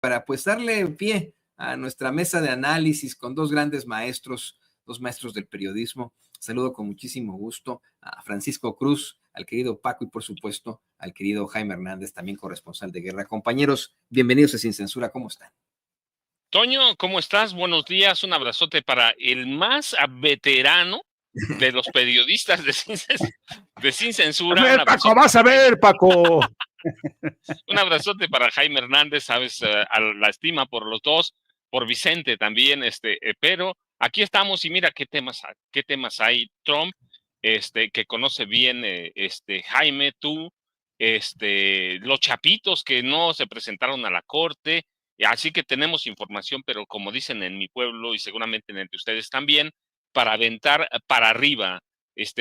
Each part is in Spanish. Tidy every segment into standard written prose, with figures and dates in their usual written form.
para pues darle pie a nuestra mesa de análisis con dos grandes maestros, dos maestros del periodismo. Saludo con muchísimo gusto a Francisco Cruz, al querido Paco y por supuesto al querido Jaime Hernández, también corresponsal de guerra. Compañeros, bienvenidos a Sin Censura, ¿cómo están? Toño, ¿cómo estás? Buenos días, un abrazote para el más veterano de los periodistas de Sin A Censura. ver, Paco, vas a ver, Paco. Un abrazote para Jaime Hernández, sabes, a la estima por los dos, por Vicente también, pero aquí estamos y mira qué temas hay. Trump, que conoce bien, Jaime, tú, los chapitos que no se presentaron a la corte, así que tenemos información, pero como dicen en mi pueblo y seguramente en el de ustedes también, para aventar para arriba.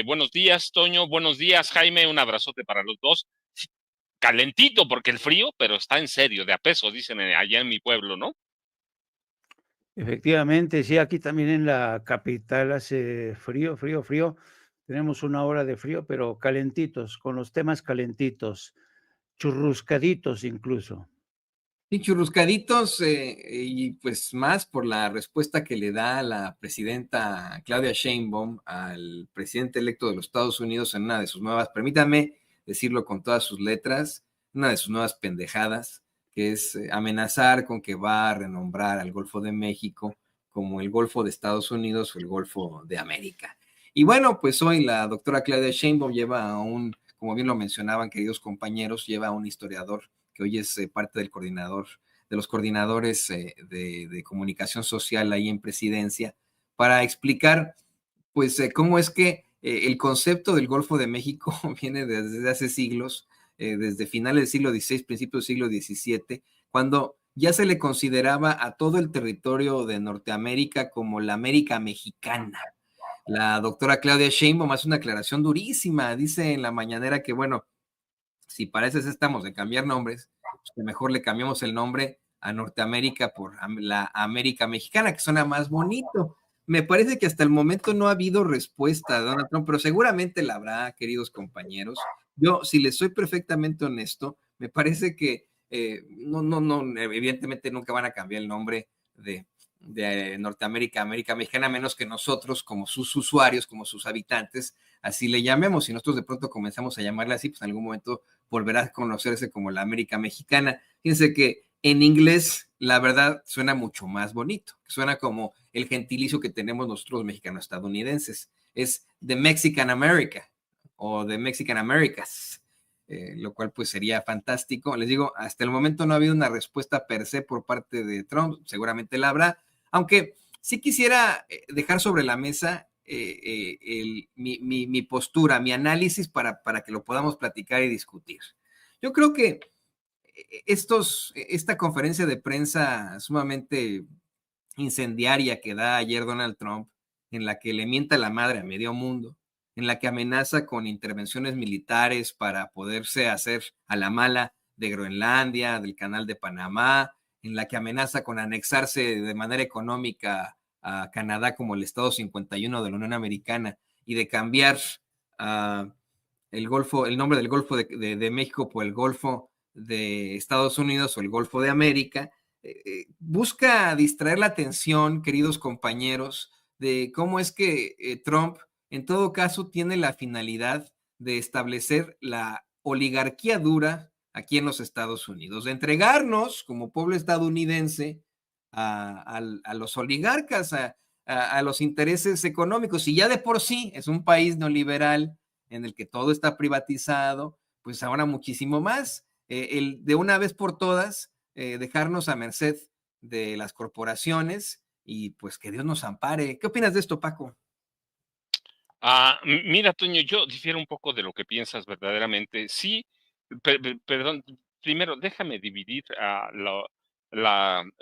Buenos días, Toño, buenos días, Jaime, un abrazote para los dos. Calentito porque el frío, pero está en serio, de a peso, dicen allá en mi pueblo, ¿no? Efectivamente, sí, aquí también en la capital hace frío, frío, frío. Tenemos una hora de frío, pero calentitos, con los temas calentitos, churruscaditos incluso. Y churruscaditos, y pues más por la respuesta que le da la presidenta Claudia Sheinbaum al presidente electo de los Estados Unidos en una de sus nuevas, permítame decirlo con todas sus letras, una de sus nuevas pendejadas, que es amenazar con que va a renombrar al Golfo de México como el Golfo de Estados Unidos o el Golfo de América. Y bueno, pues hoy la doctora Claudia Sheinbaum lleva a un, como bien lo mencionaban queridos compañeros, lleva a un historiador que hoy es parte del coordinador, de los coordinadores de comunicación social ahí en Presidencia, para explicar, pues, cómo es que el concepto del Golfo de México viene desde hace siglos, desde finales del siglo XVI, principios del siglo XVII, cuando ya se le consideraba a todo el territorio de Norteamérica como la América mexicana. La doctora Claudia Sheinbaum hace una aclaración durísima, dice en la mañanera que, bueno, si para eso estamos de cambiar nombres, pues que mejor le cambiamos el nombre a Norteamérica por la América Mexicana, que suena más bonito. Me parece que hasta el momento no ha habido respuesta de Donald Trump, pero seguramente la habrá, queridos compañeros. Yo, si les soy perfectamente honesto, me parece que no, evidentemente nunca van a cambiar el nombre de Norteamérica, América Mexicana, a menos que nosotros, como sus usuarios, como sus habitantes, así le llamemos. Si nosotros de pronto comenzamos a llamarle así, pues en algún momento volverá a conocerse como la América Mexicana. Fíjense que en inglés, la verdad, suena mucho más bonito. Suena como el gentilicio que tenemos nosotros mexicanos estadounidenses. Es The Mexican America o The Mexican Americas. Lo cual pues sería fantástico. Les digo, hasta el momento no ha habido una respuesta per se por parte de Trump, seguramente la habrá, aunque sí quisiera dejar sobre la mesa mi postura, mi análisis para que lo podamos platicar y discutir. Yo creo que esta conferencia de prensa sumamente incendiaria que da ayer Donald Trump, en la que le mienta la madre a medio mundo, en la que amenaza con intervenciones militares para poderse hacer a la mala de Groenlandia, del Canal de Panamá, en la que amenaza con anexarse de manera económica a Canadá como el Estado 51 de la Unión Americana y de cambiar el nombre del Golfo de México por el Golfo de Estados Unidos o el Golfo de América, busca distraer la atención, queridos compañeros, de cómo es que Trump, en todo caso, tiene la finalidad de establecer la oligarquía dura aquí en los Estados Unidos, de entregarnos como pueblo estadounidense a los oligarcas, a los intereses económicos. Y ya de por sí es un país neoliberal en el que todo está privatizado, pues ahora muchísimo más. De una vez por todas, dejarnos a merced de las corporaciones y pues que Dios nos ampare. ¿Qué opinas de esto, Paco? Mira, Toño, yo difiero un poco de lo que piensas verdaderamente. Sí, perdón, primero déjame dividir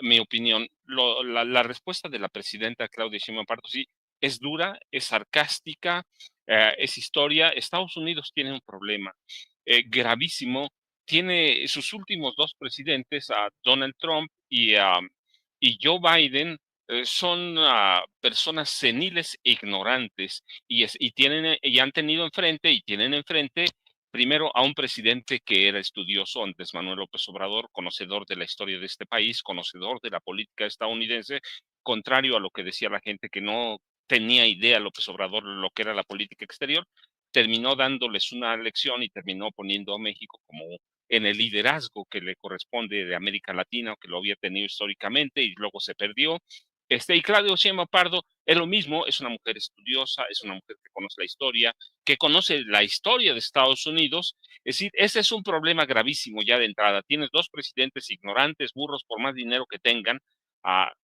mi opinión. La respuesta de la presidenta Claudia Sheinbaum Pardo, sí, es dura, es sarcástica, es historia. Estados Unidos tiene un problema gravísimo. Tiene sus últimos dos presidentes, a Donald Trump y Joe Biden, son personas seniles e ignorantes y han tenido enfrente y tienen enfrente primero a un presidente que era estudioso, Andrés Manuel López Obrador, conocedor de la historia de este país, conocedor de la política estadounidense, contrario a lo que decía la gente que no tenía idea López Obrador de lo que era la política exterior, terminó dándoles una lección y terminó poniendo a México como en el liderazgo que le corresponde de América Latina, o que lo había tenido históricamente y luego se perdió. Y Claudia Sheinbaum Pardo es lo mismo, es una mujer estudiosa, es una mujer que conoce la historia, que conoce la historia de Estados Unidos. Es decir, ese es un problema gravísimo ya de entrada. Tienes dos presidentes ignorantes, burros, por más dinero que tengan.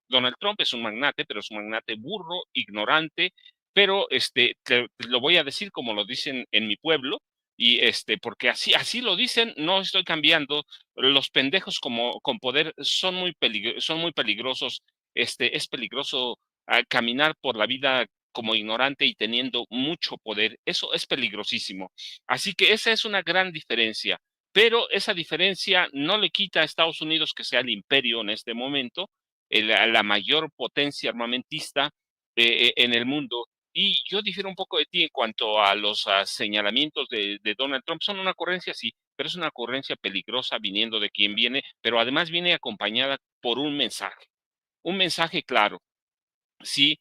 Donald Trump es un magnate, pero es un magnate burro, ignorante, pero te lo voy a decir como lo dicen en mi pueblo, y porque así lo dicen, no estoy cambiando. Los pendejos con poder son muy peligrosos. Es peligroso caminar por la vida como ignorante y teniendo mucho poder. Eso es peligrosísimo. Así que esa es una gran diferencia, pero esa diferencia no le quita a Estados Unidos que sea el imperio en este momento, la mayor potencia armamentista en el mundo. Y yo difiero un poco de ti en cuanto a los señalamientos de Donald Trump. Son una ocurrencia, sí, pero es una ocurrencia peligrosa viniendo de quien viene, pero además viene acompañada por un mensaje claro. Sí,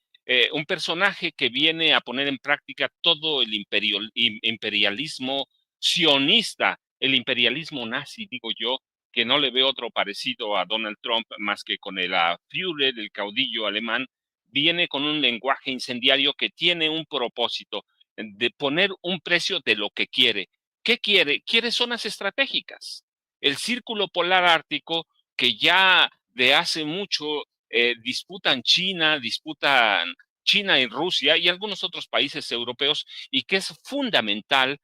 un personaje que viene a poner en práctica todo el imperialismo sionista, el imperialismo nazi, digo yo, que no le veo otro parecido a Donald Trump más que con el Führer, el caudillo alemán. Viene con un lenguaje incendiario que tiene un propósito de poner un precio de lo que quiere. ¿Qué quiere? Quiere zonas estratégicas. El círculo polar ártico, que ya de hace mucho disputan China y Rusia y algunos otros países europeos, y que es fundamental,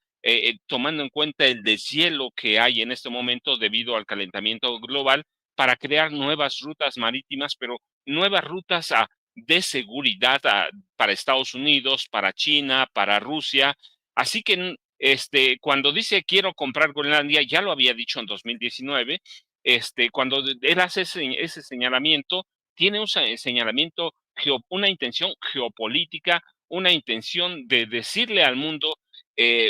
tomando en cuenta el deshielo que hay en este momento debido al calentamiento global, para crear nuevas rutas marítimas, pero nuevas rutas de seguridad para Estados Unidos, para China, para Rusia. Así que cuando dice quiero comprar Groenlandia, ya lo había dicho en 2019. Cuando él hace ese señalamiento, tiene un señalamiento, una intención geopolítica, una intención de decirle al mundo,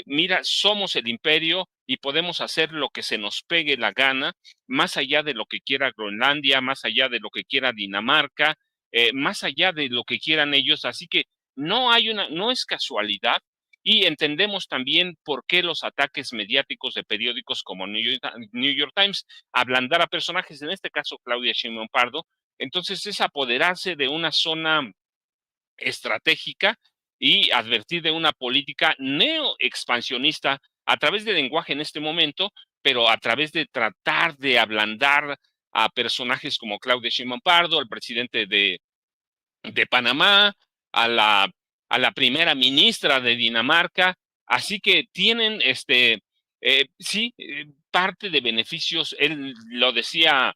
mira, somos el imperio y podemos hacer lo que se nos pegue la gana, más allá de lo que quiera Groenlandia, más allá de lo que quiera Dinamarca, más allá de lo que quieran ellos. Así que no es casualidad. Y entendemos también por qué los ataques mediáticos de periódicos como New York Times ablandar a personajes, en este caso Claudia Sheinbaum Pardo. Entonces es apoderarse de una zona estratégica y advertir de una política neoexpansionista a través de lenguaje en este momento, pero a través de tratar de ablandar a personajes como Claudia Sheinbaum Pardo, al presidente de Panamá, a la primera ministra de Dinamarca. Así que tienen sí, parte de beneficios. Él lo decía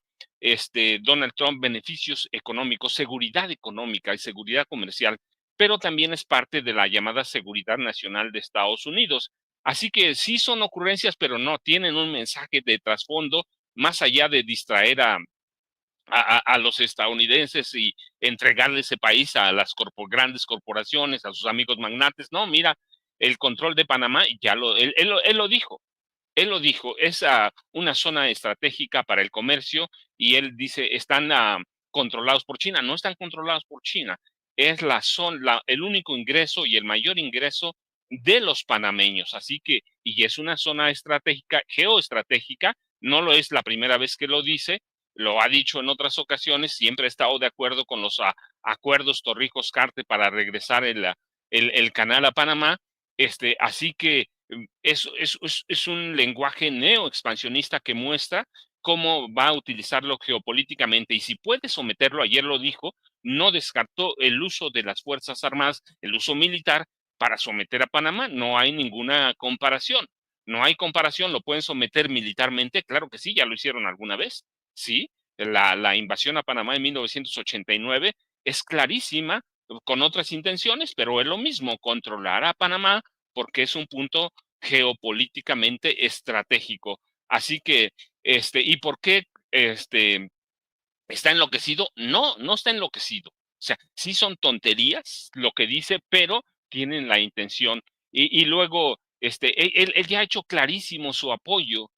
Donald Trump, beneficios económicos, seguridad económica y seguridad comercial, pero también es parte de la llamada seguridad nacional de Estados Unidos. Así que sí son ocurrencias, pero no tienen un mensaje de trasfondo más allá de distraer a los estadounidenses y entregarle ese país a las grandes corporaciones, a sus amigos magnates. No, mira, el control de Panamá, él lo dijo, es una zona estratégica para el comercio, y él dice, están controlados por China. No están controlados por China, es el único ingreso y el mayor ingreso de los panameños. Así que, y es una zona estratégica, geoestratégica, no lo es la primera vez que lo dice, lo ha dicho en otras ocasiones, siempre ha estado de acuerdo con los acuerdos Torrijos-Carter para regresar el canal a Panamá. Así que es un lenguaje neoexpansionista que muestra cómo va a utilizarlo geopolíticamente, y si puede someterlo, ayer lo dijo, no descartó el uso de las Fuerzas Armadas, el uso militar para someter a Panamá. No hay ninguna comparación, no hay comparación. Lo pueden someter militarmente, claro que sí, ya lo hicieron alguna vez, sí. La invasión a Panamá en 1989 es clarísima, con otras intenciones, pero es lo mismo, controlar a Panamá porque es un punto geopolíticamente estratégico. Así que, ¿y por qué está enloquecido? No, no está enloquecido. O sea, sí son tonterías lo que dice, pero tienen la intención. Y luego, Él ya ha hecho clarísimo su apoyo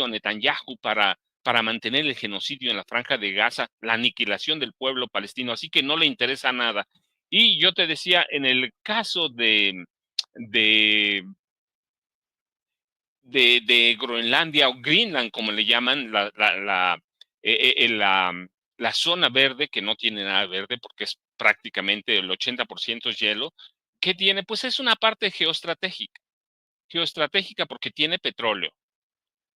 a Netanyahu para mantener el genocidio en la Franja de Gaza, la aniquilación del pueblo palestino, así que no le interesa nada. Y yo te decía, en el caso de, de Groenlandia o Greenland, como le llaman, la zona verde, que no tiene nada verde porque es prácticamente el 80% es hielo, ¿qué tiene? Pues es una parte geoestratégica porque tiene petróleo,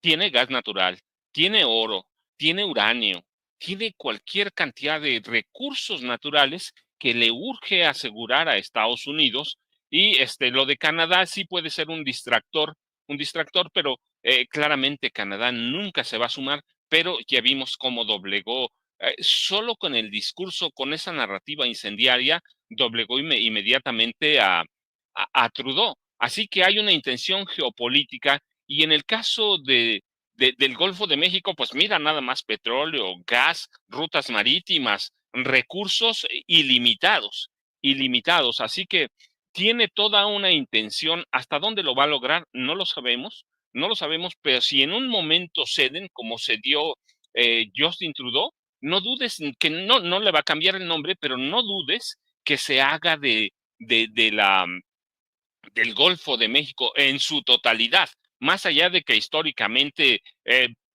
tiene gas natural, tiene oro, tiene uranio, tiene cualquier cantidad de recursos naturales que le urge asegurar a Estados Unidos. Y lo de Canadá sí puede ser un distractor, pero claramente Canadá nunca se va a sumar, pero ya vimos cómo doblegó, solo con el discurso, con esa narrativa incendiaria, doblegó inmediatamente a Trudeau. Así que hay una intención geopolítica y en el caso del Golfo de México, pues mira, nada más petróleo, gas, rutas marítimas, recursos ilimitados, ilimitados. Así que tiene toda una intención. ¿Hasta dónde lo va a lograr? No lo sabemos, no lo sabemos, pero si en un momento ceden, como cedió Justin Trudeau, no dudes que no le va a cambiar el nombre, pero no dudes que se haga del Golfo de México en su totalidad, más allá de que históricamente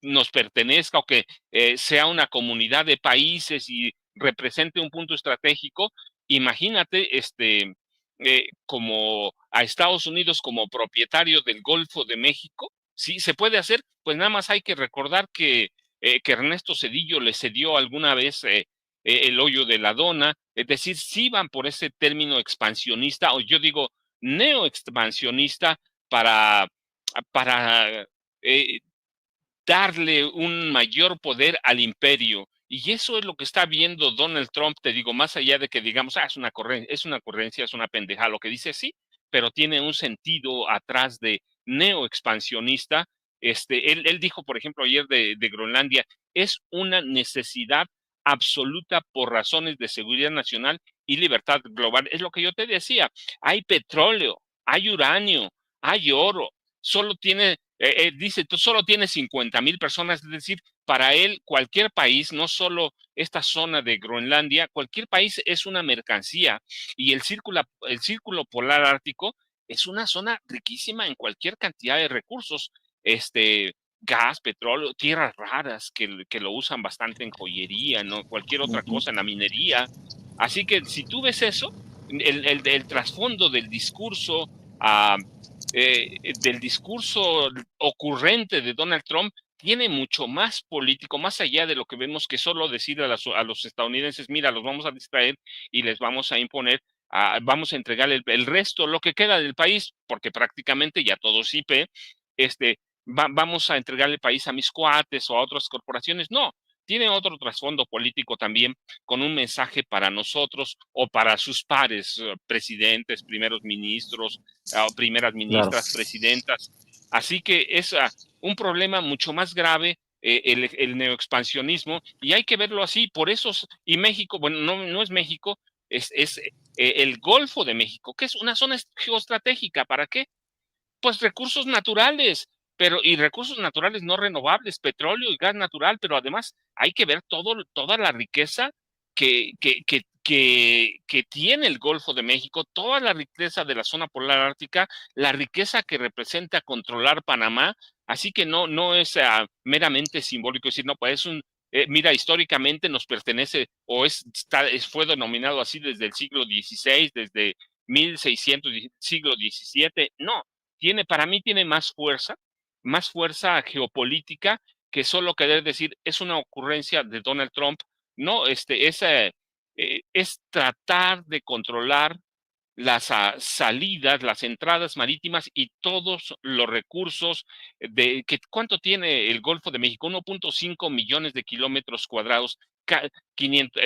nos pertenezca o que sea una comunidad de países y represente un punto estratégico. Imagínate como a Estados Unidos como propietario del Golfo de México. Sí, se puede hacer, pues nada más hay que recordar que Ernesto Zedillo le cedió alguna vez el hoyo de la dona, es decir, sí van por ese término expansionista, o yo digo neoexpansionista para eh, darle un mayor poder al imperio. Y eso es lo que está viendo Donald Trump, te digo, más allá de que digamos, es una ocurrencia, es una pendeja, lo que dice sí, pero tiene un sentido atrás de neoexpansionista. Él dijo, por ejemplo, ayer de Groenlandia, es una necesidad absoluta por razones de seguridad nacional y libertad global. Es lo que yo te decía, hay petróleo, hay uranio, hay oro, dice, tú solo tienes 50,000 personas, es decir, para él cualquier país, no solo esta zona de Groenlandia, cualquier país es una mercancía y el círculo polar ártico es una zona riquísima en cualquier cantidad de recursos, gas, petróleo, tierras raras que lo usan bastante en joyería, ¿no? Cualquier otra cosa, en la minería. Así que si tú ves eso, el trasfondo del discurso ocurrente de Donald Trump tiene mucho más político, más allá de lo que vemos que solo decir a los estadounidenses, mira, los vamos a distraer y les vamos a imponer, vamos a entregar el resto, lo que queda del país, porque prácticamente ya todo es IP, vamos a entregar el país a mis cuates o a otras corporaciones. No, tiene otro trasfondo político también, con un mensaje para nosotros o para sus pares, presidentes, primeros ministros, primeras ministras, Claro. presidentas. Así que es un problema mucho más grave, el neoexpansionismo, y hay que verlo así. Por eso, y México, bueno, no es México, es el Golfo de México, que es una zona geoestratégica. ¿Para qué? Pues recursos naturales, y recursos naturales no renovables, petróleo y gas natural, pero además hay que ver toda la riqueza que tiene el Golfo de México, toda la riqueza de la zona polar ártica, la riqueza que representa controlar Panamá. Así que no es meramente simbólico decir, no, pues mira, históricamente nos pertenece o fue denominado así desde el siglo XVI, desde 1600, siglo XVII. No, para mí tiene más fuerza geopolítica que solo querer decir es una ocurrencia de Donald Trump. No, es tratar de controlar las salidas, las entradas marítimas y todos los recursos ¿cuánto tiene el Golfo de México? 1.5 millones de kilómetros cuadrados, 500,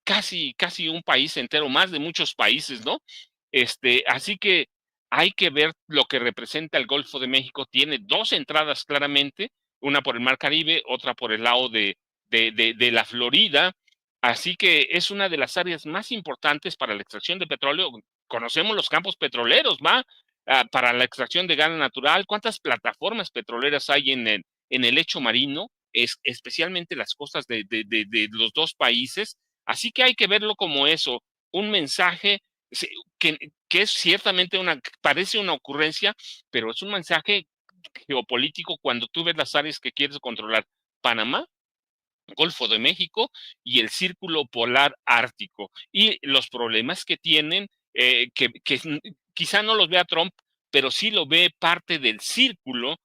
casi un país entero, más de muchos países, ¿no? Así que hay que ver lo que representa el Golfo de México. Tiene dos entradas claramente, una por el Mar Caribe, otra por el lado de la Florida. Así que es una de las áreas más importantes para la extracción de petróleo. Conocemos los campos petroleros, ¿va? para la extracción de gas natural, cuántas plataformas petroleras hay en el lecho marino, especialmente las costas de los dos países. Así que hay que verlo como eso, un mensaje que, que es ciertamente parece una ocurrencia, pero es un mensaje geopolítico cuando tú ves las áreas que quieres controlar. Panamá, Golfo de México y el Círculo Polar Ártico. Y los problemas que tienen, que quizá no los vea Trump, pero sí lo ve parte del círculo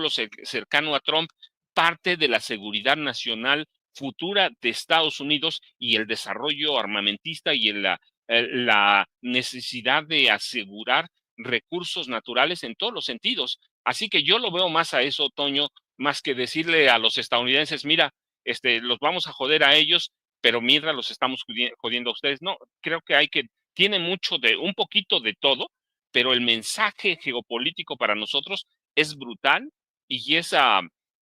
cercano a Trump, parte de la seguridad nacional futura de Estados Unidos y el desarrollo armamentista y la necesidad de asegurar recursos naturales en todos los sentidos. Así que yo lo veo más a eso, Toño, más que decirle a los estadounidenses, mira, los vamos a joder a ellos, pero mientras los estamos jodiendo a ustedes. No, creo que tiene un poquito de todo, pero el mensaje geopolítico para nosotros es brutal y es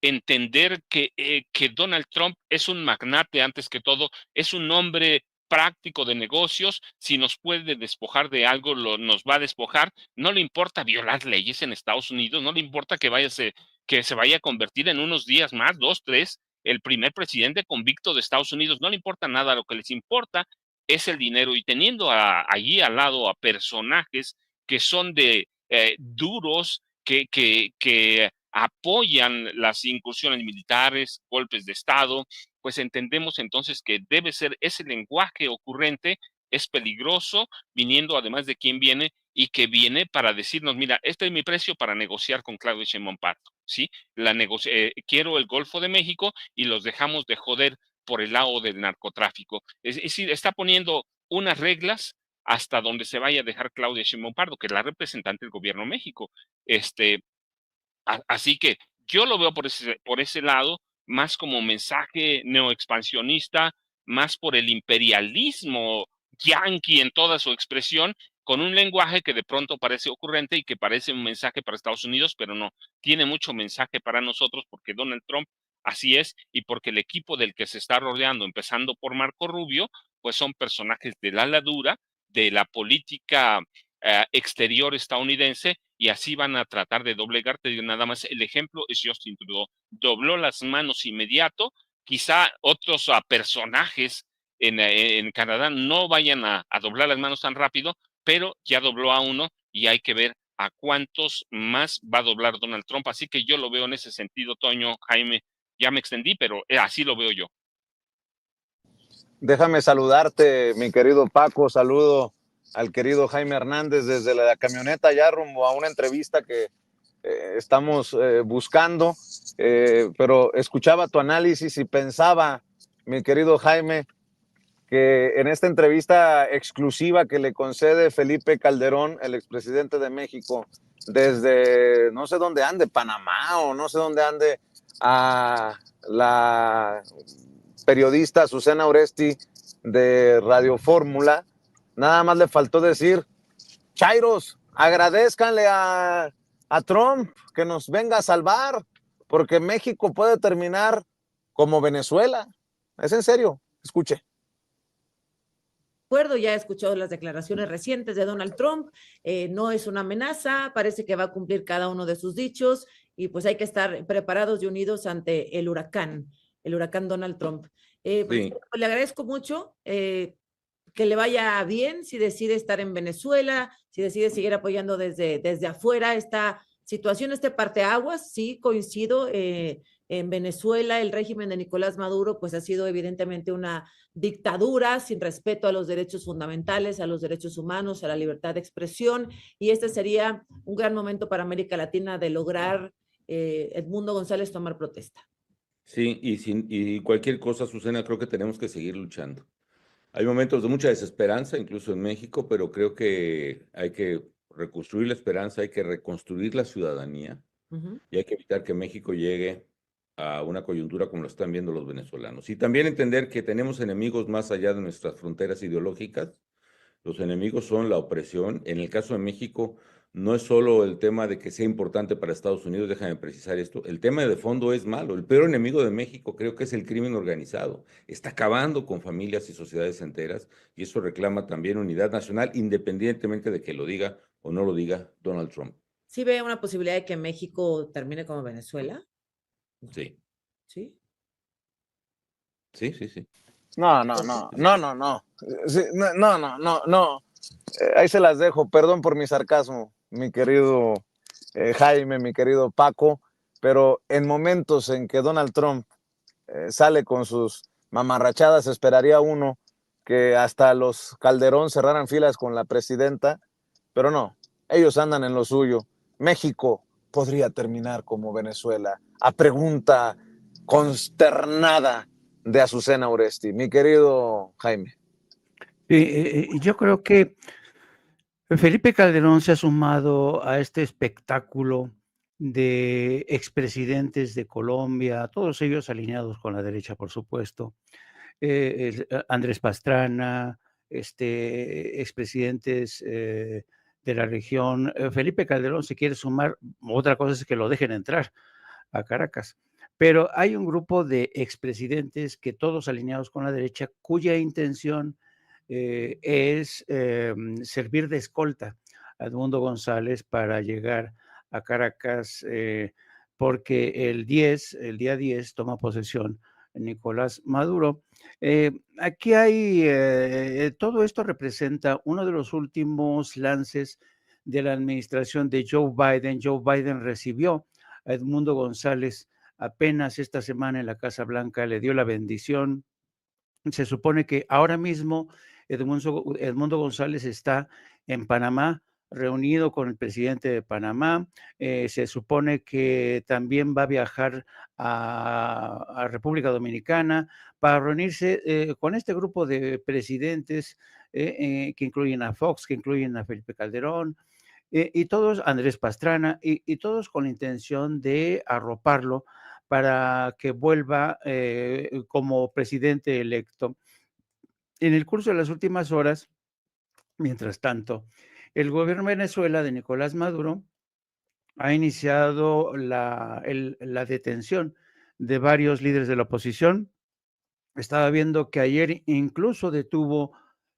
entender que Donald Trump es un magnate antes que todo, es un hombre práctico de negocios, si nos puede despojar de algo, nos va a despojar, no le importa violar leyes en Estados Unidos, no le importa que se vaya a convertir en unos días más, 2, 3, el primer presidente convicto de Estados Unidos, no le importa nada, lo que les importa es el dinero, y teniendo allí al lado a personajes que son duros, que apoyan las incursiones militares, golpes de Estado, pues entendemos entonces que debe ser ese lenguaje ocurrente, es peligroso, viniendo además de quién viene, y que viene para decirnos, mira, este es mi precio para negociar con Claudio Sheinbaum Pardo, ¿sí? Quiero el Golfo de México y los dejamos de joder por el lado del narcotráfico. Es decir, está poniendo unas reglas hasta donde se vaya a dejar Claudia Sheinbaum Pardo, que es la representante del gobierno de México. Así que yo lo veo por ese lado, más como mensaje neoexpansionista, más por el imperialismo yanqui en toda su expresión, con un lenguaje que de pronto parece ocurrente y que parece un mensaje para Estados Unidos, pero no, tiene mucho mensaje para nosotros porque Donald Trump así es, y porque el equipo del que se está rodeando, empezando por Marco Rubio, pues son personajes de la ladura, de la política exterior estadounidense, y así van a tratar de doblegarte. Nada más el ejemplo es Justin Trudeau, dobló las manos inmediato. Quizá otros personajes en Canadá no vayan a doblar las manos tan rápido, pero ya dobló a uno y hay que ver a cuántos más va a doblar Donald Trump. Así que yo lo veo en ese sentido, Toño, Jaime, ya me extendí, pero así lo veo yo. Déjame saludarte, mi querido Paco, saludo al querido Jaime Hernández desde la camioneta ya rumbo a una entrevista que estamos buscando, pero escuchaba tu análisis y pensaba, mi querido Jaime, que en esta entrevista exclusiva que le concede Felipe Calderón, el expresidente de México, desde no sé dónde ande, Panamá o no sé dónde ande, a la periodista Susana Oresti de Radio Fórmula, nada más le faltó decir, Chairos, agradezcanle a Trump que nos venga a salvar, porque México puede terminar como Venezuela. Es en serio, escuche. Ya he escuchado las declaraciones recientes de Donald Trump, no es una amenaza, parece que va a cumplir cada uno de sus dichos, y pues hay que estar preparados y unidos ante el huracán Donald Trump. Pues, le agradezco mucho, que le vaya bien si decide estar en Venezuela, si decide seguir apoyando desde afuera esta situación, este parteaguas. Sí, coincido, en Venezuela el régimen de Nicolás Maduro pues ha sido evidentemente una dictadura sin respeto a los derechos fundamentales, a los derechos humanos, a la libertad de expresión, y este sería un gran momento para América Latina de lograr, Edmundo González, tomar protesta. Sí, y cualquier cosa, Susana, creo que tenemos que seguir luchando. Hay momentos de mucha desesperanza, incluso en México, pero creo que hay que reconstruir la esperanza, hay que reconstruir la ciudadanía y hay que evitar que México llegue a una coyuntura como lo están viendo los venezolanos. Y también entender que tenemos enemigos más allá de nuestras fronteras ideológicas. Los enemigos son la opresión. En el caso de México, no es solo el tema de que sea importante para Estados Unidos, déjame precisar esto, el tema de fondo es malo. El peor enemigo de México creo que es el crimen organizado. Está acabando con familias y sociedades enteras y eso reclama también unidad nacional, independientemente de que lo diga o no lo diga Donald Trump. ¿Sí ve una posibilidad de que México termine como Venezuela? Sí, ¿Sí? sí, sí, sí. No, no, no, no, no, no. Sí, no, no, no, no, no. Ahí se las dejo. Perdón por mi sarcasmo, mi querido Jaime, mi querido Paco, pero en momentos en que Donald Trump sale con sus mamarrachadas, esperaría uno que hasta los Calderón cerraran filas con la presidenta, pero no, ellos andan en lo suyo. México podría terminar como Venezuela, a pregunta consternada de Azucena Oresti. Mi querido Jaime. Yo creo que Felipe Calderón se ha sumado a este espectáculo de expresidentes de Colombia, todos ellos alineados con la derecha, por supuesto. Andrés Pastrana, expresidentes de la región. Felipe Calderón se quiere sumar, otra cosa es que lo dejen entrar a Caracas. Pero hay un grupo de expresidentes que todos alineados con la derecha, cuya intención es servir de escolta a Edmundo González para llegar a Caracas, porque el día 10 toma posesión Nicolás Maduro. Aquí hay, todo esto representa uno de los últimos lances de la administración de Joe Biden. Joe Biden recibió a Edmundo González apenas esta semana en la Casa Blanca, le dio la bendición. Se supone que ahora mismo Edmundo González está en Panamá, reunido con el presidente de Panamá. Se supone que también va a viajar a República Dominicana para reunirse con este grupo de presidentes que incluyen a Fox, que incluyen a Felipe Calderón, y todos, Andrés Pastrana, y todos con la intención de arroparlo para que vuelva como presidente electo. En el curso de las últimas horas, mientras tanto, el gobierno de Venezuela de Nicolás Maduro ha iniciado la detención de varios líderes de la oposición. Estaba viendo que ayer incluso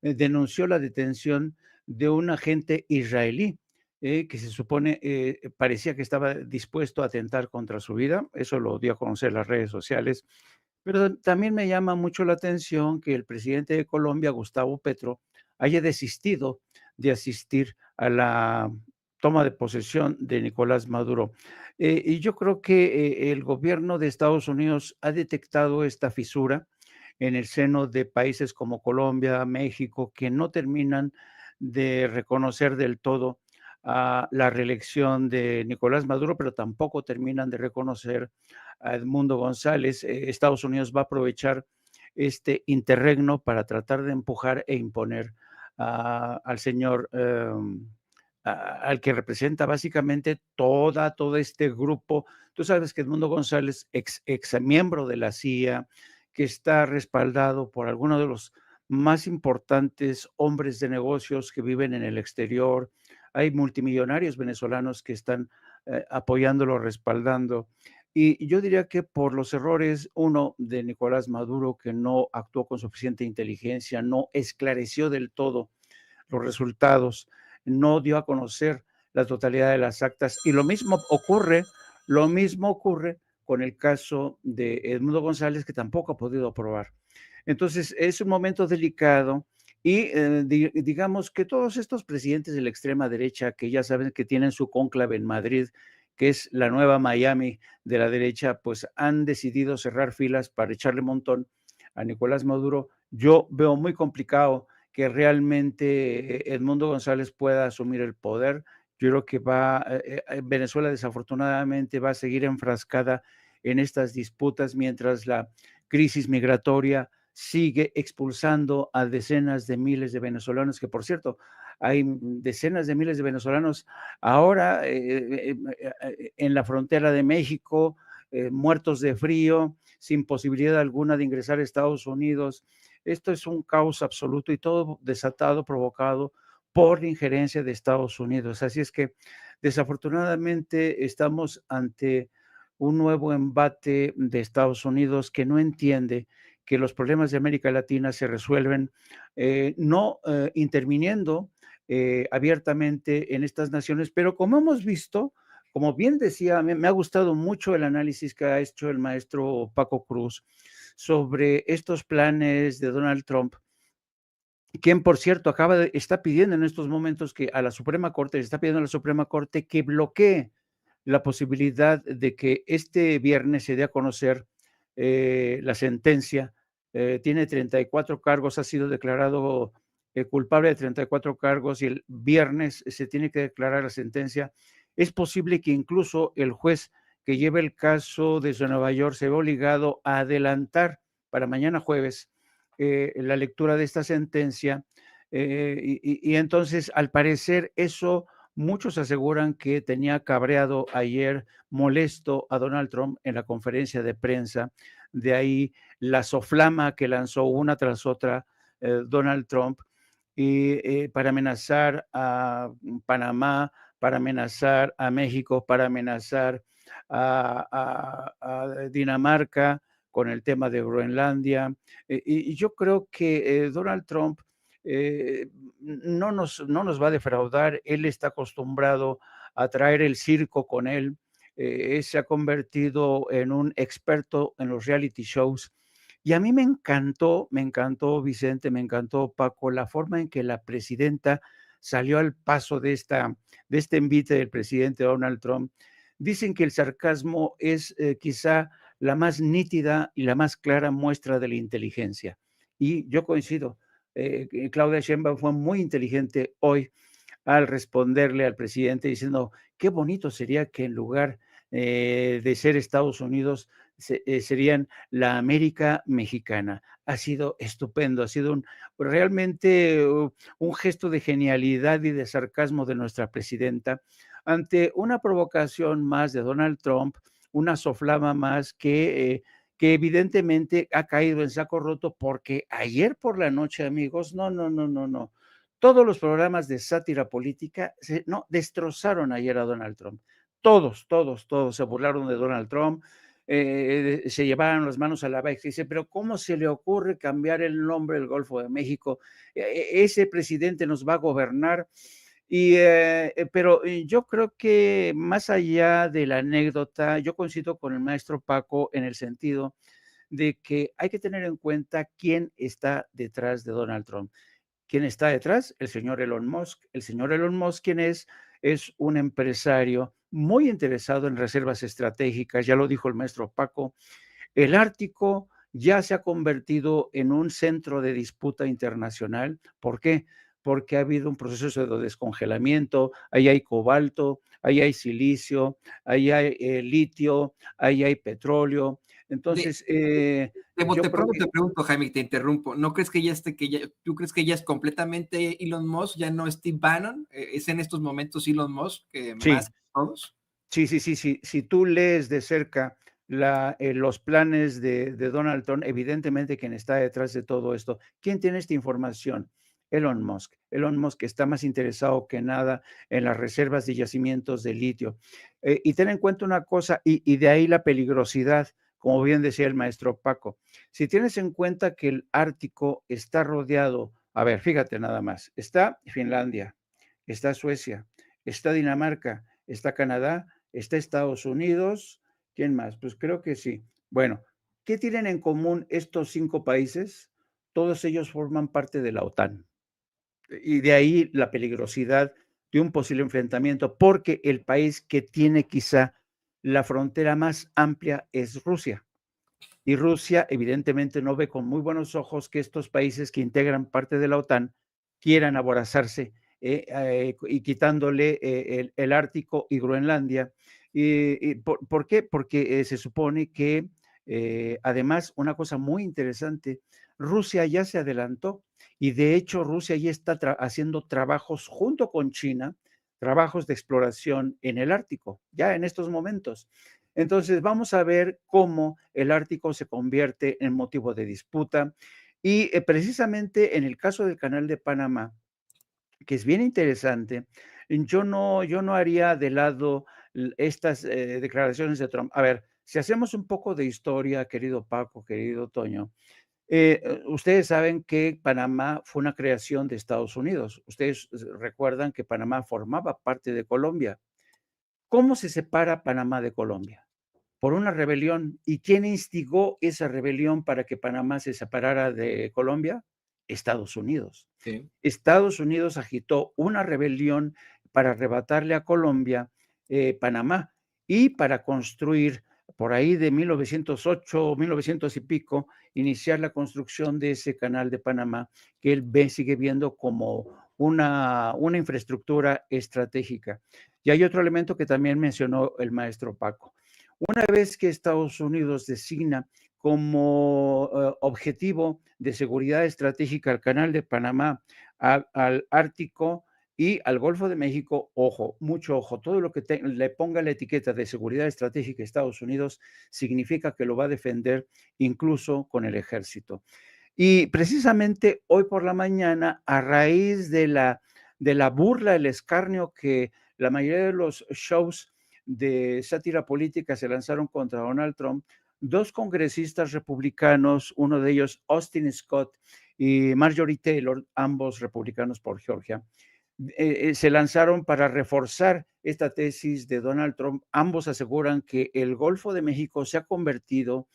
denunció la detención de un agente israelí que se supone parecía que estaba dispuesto a atentar contra su vida. Eso lo dio a conocer las redes sociales. Pero también me llama mucho la atención que el presidente de Colombia, Gustavo Petro, haya desistido de asistir a la toma de posesión de Nicolás Maduro. Y yo creo que el gobierno de Estados Unidos ha detectado esta fisura en el seno de países como Colombia, México, que no terminan de reconocer del todo a la reelección de Nicolás Maduro, pero tampoco terminan de reconocer a Edmundo González. Estados Unidos va a aprovechar este interregno para tratar de empujar e imponer al señor, al que representa básicamente todo este grupo. Tú sabes que Edmundo González, ex miembro de la CIA, que está respaldado por algunos de los más importantes hombres de negocios que viven en el exterior. Hay multimillonarios venezolanos que están apoyándolo, respaldando. Y yo diría que por los errores, uno, de Nicolás Maduro, que no actuó con suficiente inteligencia, no esclareció del todo los resultados, no dio a conocer la totalidad de las actas. Y lo mismo ocurre con el caso de Edmundo González, que tampoco ha podido aprobar. Entonces, es un momento delicado y digamos que todos estos presidentes de la extrema derecha, que ya saben que tienen su cónclave en Madrid, que es la nueva Miami de la derecha, pues han decidido cerrar filas para echarle montón a Nicolás Maduro. Yo veo muy complicado que realmente Edmundo González pueda asumir el poder. Yo creo que Venezuela desafortunadamente va a seguir enfrascada en estas disputas mientras la crisis migratoria sigue expulsando a decenas de miles de venezolanos, que por cierto, hay decenas de miles de venezolanos ahora en la frontera de México, muertos de frío, sin posibilidad alguna de ingresar a Estados Unidos. Esto es un caos absoluto y todo desatado, provocado por la injerencia de Estados Unidos. Así es que desafortunadamente estamos ante un nuevo embate de Estados Unidos que no entiende que los problemas de América Latina se resuelven no interviniendo abiertamente en estas naciones, pero como hemos visto, como bien decía, me ha gustado mucho el análisis que ha hecho el maestro Paco Cruz sobre estos planes de Donald Trump, quien por cierto está pidiendo en estos momentos que a la Suprema Corte, está pidiendo a la Suprema Corte que bloquee la posibilidad de que este viernes se dé a conocer la sentencia. Tiene 34 cargos, ha sido declarado culpable de 34 cargos y el viernes se tiene que declarar la sentencia. Es posible que incluso el juez que lleve el caso desde Nueva York se vea obligado a adelantar para mañana jueves la lectura de esta sentencia. Y entonces, al parecer, eso muchos aseguran que tenía cabreado ayer, molesto a Donald Trump en la conferencia de prensa. De ahí la soflama que lanzó una tras otra Donald Trump y para amenazar a Panamá, para amenazar a México, para amenazar a Dinamarca con el tema de Groenlandia. Y yo creo que Donald Trump no nos va a defraudar. Él está acostumbrado a traer el circo con él. Se ha convertido en un experto en los reality shows. Y a mí me encantó, Vicente, me encantó, Paco, la forma en que la presidenta salió al paso de este envite del presidente Donald Trump. Dicen que el sarcasmo es quizá la más nítida y la más clara muestra de la inteligencia. Y yo coincido, Claudia Sheinbaum fue muy inteligente hoy al responderle al presidente diciendo, qué bonito sería que en lugar de ser Estados Unidos, serían la América mexicana. Ha sido estupendo, ha sido realmente un gesto de genialidad y de sarcasmo de nuestra presidenta ante una provocación más de Donald Trump, una soflama más que evidentemente ha caído en saco roto porque ayer por la noche, amigos, no. Todos los programas de sátira política destrozaron ayer a Donald Trump. Todos se burlaron de Donald Trump, se llevaron las manos a la boca y dice, pero ¿cómo se le ocurre cambiar el nombre del Golfo de México? Ese presidente nos va a gobernar. Pero yo creo que más allá de la anécdota, yo coincido con el maestro Paco en el sentido de que hay que tener en cuenta quién está detrás de Donald Trump. ¿Quién está detrás? El señor Elon Musk. El señor Elon Musk, ¿quién es? Es un empresario muy interesado en reservas estratégicas, ya lo dijo el maestro Paco. El Ártico ya se ha convertido en un centro de disputa internacional. ¿Por qué? Porque ha habido un proceso de descongelamiento, ahí hay cobalto, ahí hay silicio, ahí hay litio, ahí hay petróleo. Entonces, te pregunto, Jaime, te interrumpo. ¿No crees que tú crees que ya es completamente Elon Musk, ya no Steve Bannon? ¿Es en estos momentos Elon Musk más que todos? Sí. Si tú lees de cerca los planes de Donald Trump, evidentemente quien está detrás de todo esto, ¿quién tiene esta información? Elon Musk. Elon Musk está más interesado que nada en las reservas de yacimientos de litio. Y ten en cuenta una cosa, y de ahí la peligrosidad, como bien decía el maestro Paco. Si tienes en cuenta que el Ártico está rodeado, a ver, fíjate nada más, está Finlandia, está Suecia, está Dinamarca, está Canadá, está Estados Unidos, ¿quién más? Pues creo que sí. Bueno, ¿qué tienen en común estos 5 países? Todos ellos forman parte de la OTAN. Y de ahí la peligrosidad de un posible enfrentamiento, porque el país que tiene quizá la frontera más amplia es Rusia. Y Rusia evidentemente no ve con muy buenos ojos que estos países que integran parte de la OTAN quieran aborazarse y quitándole el Ártico y Groenlandia. ¿Por qué? Porque se supone que, además, una cosa muy interesante, Rusia ya se adelantó y de hecho Rusia ya está haciendo trabajos junto con China, trabajos de exploración en el Ártico, ya en estos momentos. Entonces, vamos a ver cómo el Ártico se convierte en motivo de disputa y precisamente en el caso del Canal de Panamá, que es bien interesante. Yo no haría de lado estas declaraciones de Trump. A ver, si hacemos un poco de historia, querido Paco, querido Toño, ustedes saben que Panamá fue una creación de Estados Unidos. Ustedes recuerdan que Panamá formaba parte de Colombia. ¿Cómo se separa Panamá de Colombia? Por una rebelión. ¿Y quién instigó esa rebelión para que Panamá se separara de Colombia? Estados Unidos. Sí. Estados Unidos agitó una rebelión para arrebatarle a Colombia Panamá y para construir por ahí de 1908, 1900 y pico, iniciar la construcción de ese canal de Panamá que él sigue viendo como una infraestructura estratégica. Y hay otro elemento que también mencionó el maestro Paco. Una vez que Estados Unidos designa como objetivo de seguridad estratégica al Canal de Panamá, al Ártico y al Golfo de México, ojo, mucho ojo, todo lo que le ponga la etiqueta de seguridad estratégica a Estados Unidos significa que lo va a defender incluso con el ejército. Y precisamente hoy por la mañana, a raíz de la burla, el escarnio que la mayoría de los shows de sátira política se lanzaron contra Donald Trump, dos congresistas republicanos, uno de ellos Austin Scott y Marjorie Taylor, ambos republicanos por Georgia, se lanzaron para reforzar esta tesis de Donald Trump. Ambos aseguran que el Golfo de México se ha convertido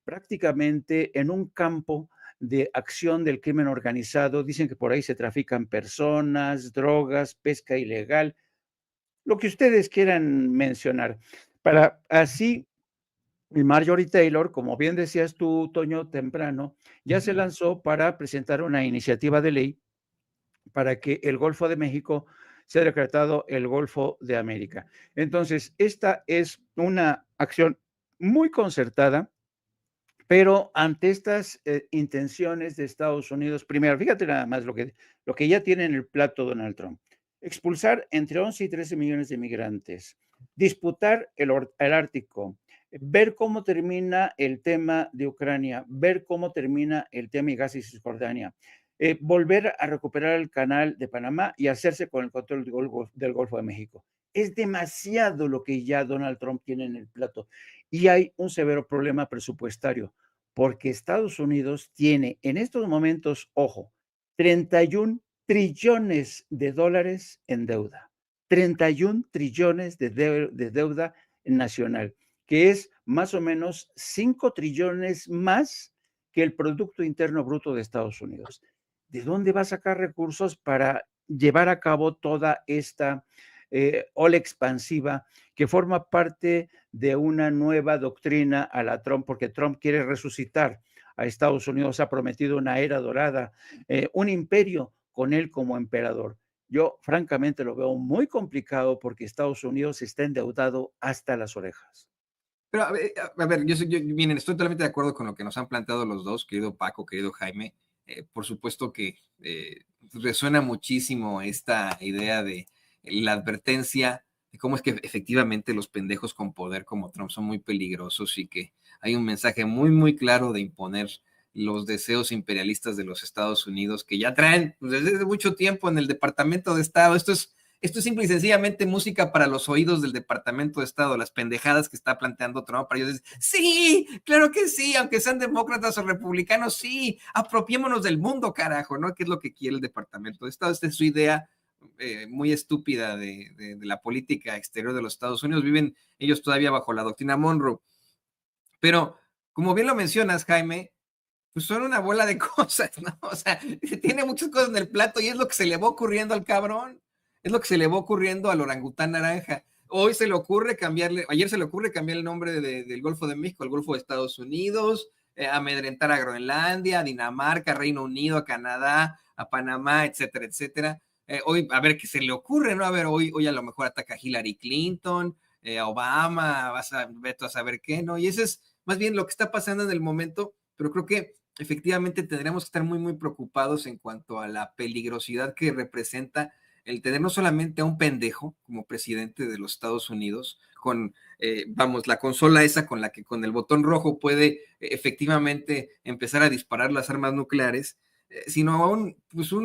prácticamente en un campo de acción del crimen organizado. Dicen que por ahí se trafican personas, drogas, pesca ilegal, lo que ustedes quieran mencionar. Para así, Marjorie Taylor, como bien decías tú, Toño, temprano, ya se lanzó para presentar una iniciativa de ley para que el Golfo de México sea decretado el Golfo de América. Entonces, esta es una acción muy concertada, pero ante estas intenciones de Estados Unidos, primero, fíjate nada más lo que ya tiene en el plato Donald Trump. Expulsar entre 11 y 13 millones de migrantes, disputar el Ártico, ver cómo termina el tema de Ucrania, ver cómo termina el tema de Gaza y Cisjordania, volver a recuperar el canal de Panamá y hacerse con el control del Golfo de México. Es demasiado lo que ya Donald Trump tiene en el plato. Y hay un severo problema presupuestario, porque Estados Unidos tiene en estos momentos, ojo, 31 trillones de dólares en deuda. 31 trillones de deuda nacional, que es más o menos 5 trillones más que el Producto Interno Bruto de Estados Unidos. ¿De dónde va a sacar recursos para llevar a cabo toda esta ola expansiva que forma parte de una nueva doctrina a la Trump, porque Trump quiere resucitar a Estados Unidos, ha prometido una era dorada, un imperio con él como emperador? Yo francamente lo veo muy complicado porque Estados Unidos está endeudado hasta las orejas. Pero a ver, miren, estoy totalmente de acuerdo con lo que nos han planteado los dos, querido Paco, querido Jaime. Por supuesto que resuena muchísimo esta idea de la advertencia de cómo es que efectivamente los pendejos con poder como Trump son muy peligrosos y que hay un mensaje muy, muy claro de imponer los deseos imperialistas de los Estados Unidos que ya traen pues, desde mucho tiempo en el Departamento de Estado. Esto es simple y sencillamente música para los oídos del Departamento de Estado, las pendejadas que está planteando Trump para ellos. Sí, claro que sí, aunque sean demócratas o republicanos, sí, apropiémonos del mundo, carajo, ¿no? ¿Qué es lo que quiere el Departamento de Estado? Esta es su idea muy estúpida de la política exterior de los Estados Unidos. Viven ellos todavía bajo la doctrina Monroe. Pero, como bien lo mencionas, Jaime, pues son una bola de cosas, ¿no? O sea, tiene muchas cosas en el plato y es lo que se le va ocurriendo al cabrón. Es lo que se le va ocurriendo al orangután naranja. Hoy se le ocurre ayer se le ocurre cambiar el nombre del Golfo de México al Golfo de Estados Unidos, amedrentar a Groenlandia, a Dinamarca, a Reino Unido, a Canadá, a Panamá, etcétera, etcétera. Hoy, a ver qué se le ocurre, ¿no? A ver, hoy a lo mejor ataca a Hillary Clinton, a Obama, vete a saber qué, ¿no? Y eso es más bien lo que está pasando en el momento, pero creo que efectivamente tendremos que estar muy, muy preocupados en cuanto a la peligrosidad que representa el tener no solamente a un pendejo como presidente de los Estados Unidos, con, la consola esa con la que con el botón rojo puede efectivamente empezar a disparar las armas nucleares, sino a un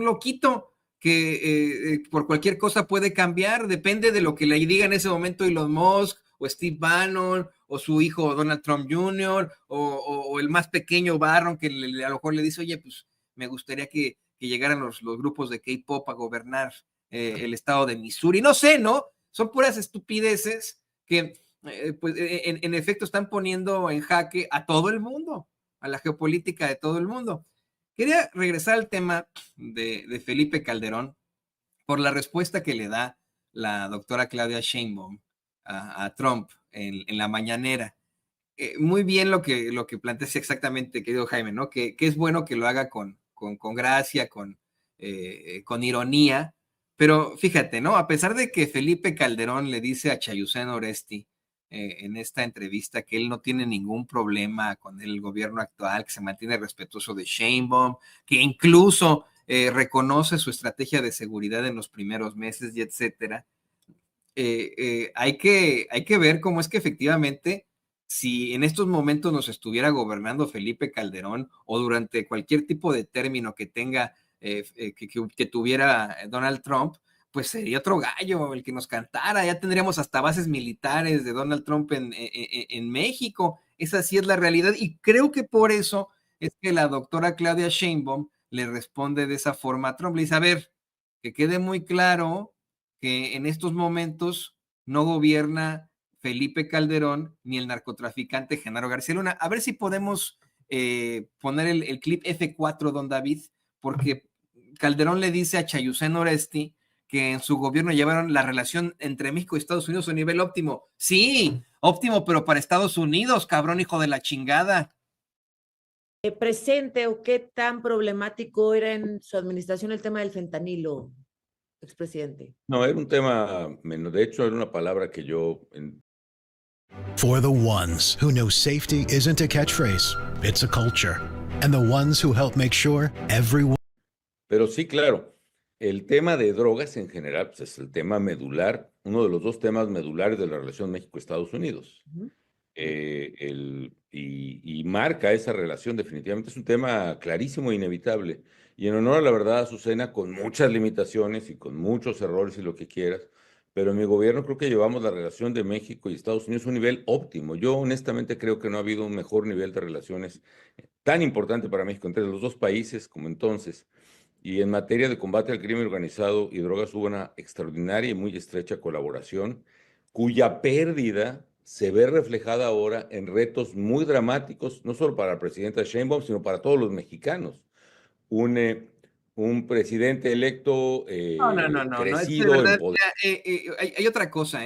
loquito que por cualquier cosa puede cambiar, depende de lo que le diga en ese momento Elon Musk o Steve Bannon o su hijo Donald Trump Jr. o el más pequeño Barron que a lo mejor le dice, oye, pues me gustaría que llegaran los grupos de K-pop a gobernar el estado de Missouri. No sé, ¿no? Son puras estupideces que pues en efecto están poniendo en jaque a todo el mundo, a la geopolítica de todo el mundo. Quería regresar al tema de Felipe Calderón por la respuesta que le da la doctora Claudia Sheinbaum a Trump en la mañanera. Muy bien lo que planteas exactamente, querido Jaime, ¿no? Que es bueno que lo haga con gracia, con ironía, pero fíjate, ¿no? A pesar de que Felipe Calderón le dice a Chayusén Oresti en esta entrevista que él no tiene ningún problema con el gobierno actual, que se mantiene respetuoso de Sheinbaum, que incluso reconoce su estrategia de seguridad en los primeros meses y etcétera. Hay que ver cómo es que efectivamente, si en estos momentos nos estuviera gobernando Felipe Calderón o durante cualquier tipo de término que tenga, que tuviera Donald Trump, pues sería otro gallo el que nos cantara, ya tendríamos hasta bases militares de Donald Trump en México. Esa sí es la realidad y creo que por eso es que la doctora Claudia Sheinbaum le responde de esa forma a Trump. Le dice, a ver, que quede muy claro que en estos momentos no gobierna Felipe Calderón ni el narcotraficante Genaro García Luna. A ver si podemos poner el clip F4, don David, porque Calderón le dice a Chayusén Oresti que en su gobierno llevaron la relación entre México y Estados Unidos a un nivel óptimo. Sí, óptimo, pero para Estados Unidos, cabrón, hijo de la chingada. ¿Presente o qué tan problemático era en su administración el tema del fentanilo, expresidente? No, era un tema menos. De hecho, era una palabra que yo... For the ones who know safety isn't a catchphrase, it's a culture. And the ones who help make sure everyone... Pero sí, claro, el tema de drogas en general pues es el tema medular, uno de los dos temas medulares de la relación México-Estados Unidos. Y marca esa relación definitivamente. Es un tema clarísimo e inevitable. Y en honor a la verdad, Azucena, con muchas limitaciones y con muchos errores y lo que quieras, pero en mi gobierno creo que llevamos la relación de México y Estados Unidos a un nivel óptimo. Yo honestamente creo que no ha habido un mejor nivel de relaciones tan importante para México entre los dos países como entonces. Y en materia de combate al crimen organizado y drogas hubo una extraordinaria y muy estrecha colaboración, cuya pérdida se ve reflejada ahora en retos muy dramáticos, no solo para la presidenta Sheinbaum, sino para todos los mexicanos. Un presidente electo No, es que de crecido verdad, en poder. hay otra cosa,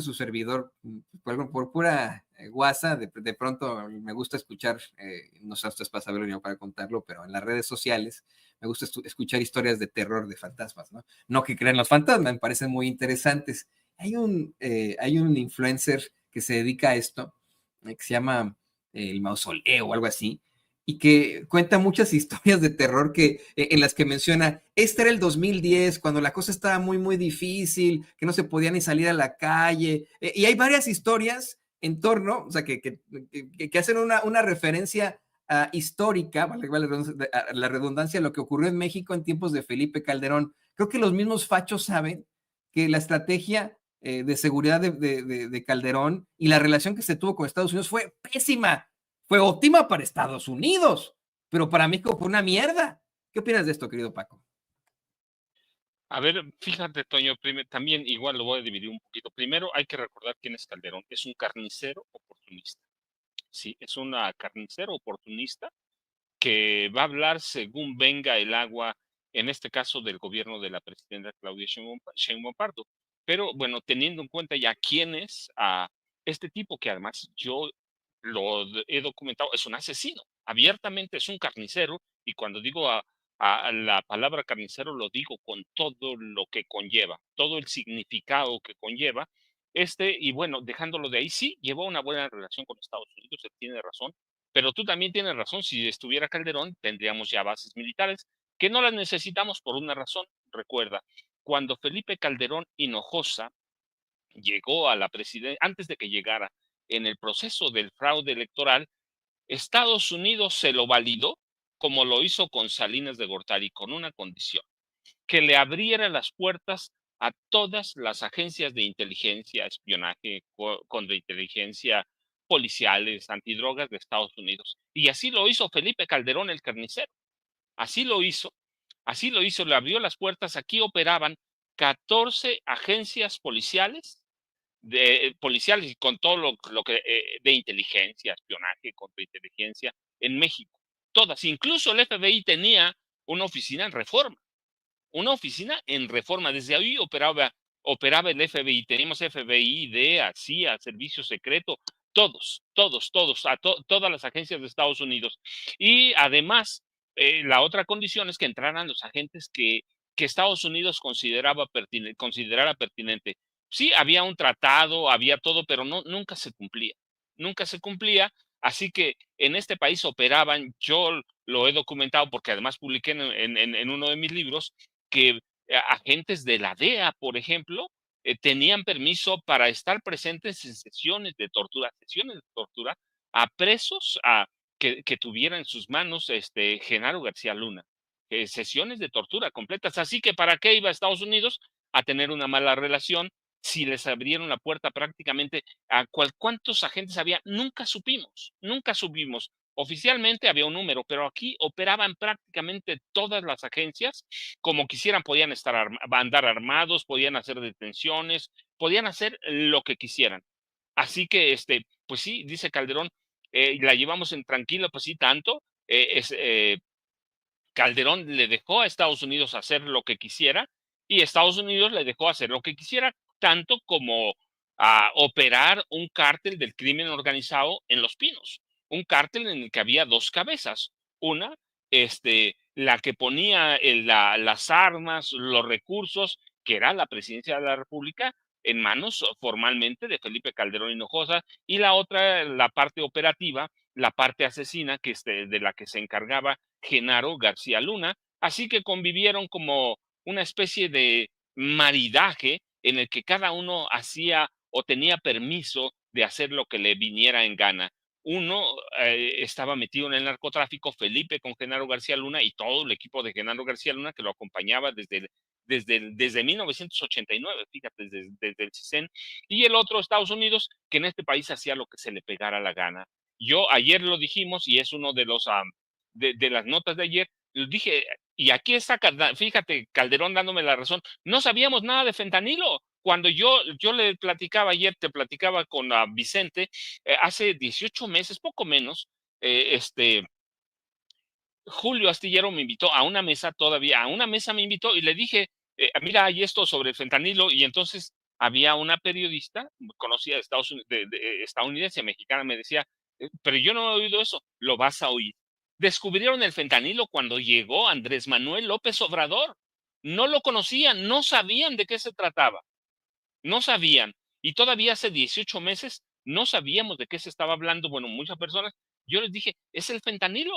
su servidor, por pura guasa, de pronto me gusta escuchar, no sé, ustedes para saberlo ni para contarlo, pero en las redes sociales me gusta escuchar historias de terror de fantasmas, ¿no? No que crean los fantasmas, me parecen muy interesantes. Hay un influencer que se dedica a esto, que se llama El Mausoleo o algo así, y que cuenta muchas historias de terror en las que menciona, este era el 2010, cuando la cosa estaba muy, muy difícil, que no se podía ni salir a la calle, y hay varias historias en torno, o sea, que hacen una referencia histórica, vale la redundancia, a lo que ocurrió en México en tiempos de Felipe Calderón. Creo que los mismos fachos saben que la estrategia de seguridad de Calderón y la relación que se tuvo con Estados Unidos fue pésima. Fue óptima para Estados Unidos, pero para México fue una mierda. ¿Qué opinas de esto, querido Paco? A ver, fíjate, Toño, también igual lo voy a dividir un poquito. Primero hay que recordar quién es Calderón. Es un carnicero oportunista. Sí, es un carnicero oportunista que va a hablar según venga el agua, en este caso del gobierno de la presidenta Claudia Sheinbaum Pardo. Pero bueno, teniendo en cuenta ya quién es este tipo, que además yo lo he documentado, es un asesino, abiertamente es un carnicero, y cuando digo a la palabra carnicero lo digo con todo lo que conlleva, todo el significado que conlleva. Y bueno, dejándolo de ahí, sí, llevó una buena relación con Estados Unidos, él tiene razón, pero tú también tienes razón, si estuviera Calderón, tendríamos ya bases militares, que no las necesitamos por una razón. Recuerda, cuando Felipe Calderón Hinojosa llegó a la presidencia, antes de que llegara en el proceso del fraude electoral, Estados Unidos se lo validó como lo hizo con Salinas de Gortari, con una condición, que le abriera las puertas a todas las agencias de inteligencia, espionaje, contrainteligencia, policiales, antidrogas de Estados Unidos. Y así lo hizo Felipe Calderón el Carnicero. Así lo hizo. Así lo hizo, le abrió las puertas. Aquí operaban 14 agencias policiales y con todo lo que de inteligencia, espionaje, contrainteligencia en México. Todas, incluso el FBI tenía una oficina en Reforma. Una oficina en Reforma. Desde ahí operaba el FBI. Teníamos FBI, DEA, CIA, Servicio Secreto, todos, todas las agencias de Estados Unidos. Y además, la otra condición es que entraran los agentes que Estados Unidos considerara pertinente. Sí, había un tratado, había todo, pero nunca se cumplía. Nunca se cumplía. Así que en este país operaban, yo lo he documentado porque además publiqué en uno de mis libros, que agentes de la DEA, por ejemplo, tenían permiso para estar presentes en sesiones de tortura a presos que tuviera en sus manos Genaro García Luna. Sesiones de tortura completas. Así que ¿para qué iba a Estados Unidos? A tener una mala relación. Si les abrieron la puerta prácticamente a cuántos agentes había, nunca supimos. Oficialmente había un número, pero aquí operaban prácticamente todas las agencias como quisieran. Podían andar armados, podían hacer detenciones, podían hacer lo que quisieran. Así que, pues sí, dice Calderón, la llevamos en tranquilo, pues sí, tanto. Calderón le dejó a Estados Unidos hacer lo que quisiera y Estados Unidos le dejó hacer lo que quisiera, tanto como operar un cártel del crimen organizado en Los Pinos, un cártel en el que había dos cabezas. Una, la que ponía las armas, los recursos, que era la presidencia de la República, en manos formalmente de Felipe Calderón Hinojosa, y la otra, la parte operativa, la parte asesina, que de la que se encargaba Genaro García Luna. Así que convivieron como una especie de maridaje en el que cada uno hacía o tenía permiso de hacer lo que le viniera en gana. Uno estaba metido en el narcotráfico, Felipe con Genaro García Luna y todo el equipo de Genaro García Luna que lo acompañaba desde 1989, fíjate, desde el CISEN, y el otro, Estados Unidos, que en este país hacía lo que se le pegara la gana. Yo ayer lo dijimos y es uno de los de las notas de ayer, dije, y aquí está, fíjate, Calderón dándome la razón, no sabíamos nada de fentanilo. Cuando yo le platicaba ayer, te platicaba con Vicente, hace 18 meses, poco menos, Julio Astillero me invitó a una mesa me invitó y le dije, mira, hay esto sobre el fentanilo, y entonces había una periodista conocida de estadounidense, mexicana, me decía, pero yo no he oído eso, lo vas a oír. Descubrieron el fentanilo cuando llegó Andrés Manuel López Obrador. No lo conocían, no sabían de qué se trataba. No sabían. Y todavía hace 18 meses no sabíamos de qué se estaba hablando. Bueno, muchas personas, yo les dije, es el fentanilo.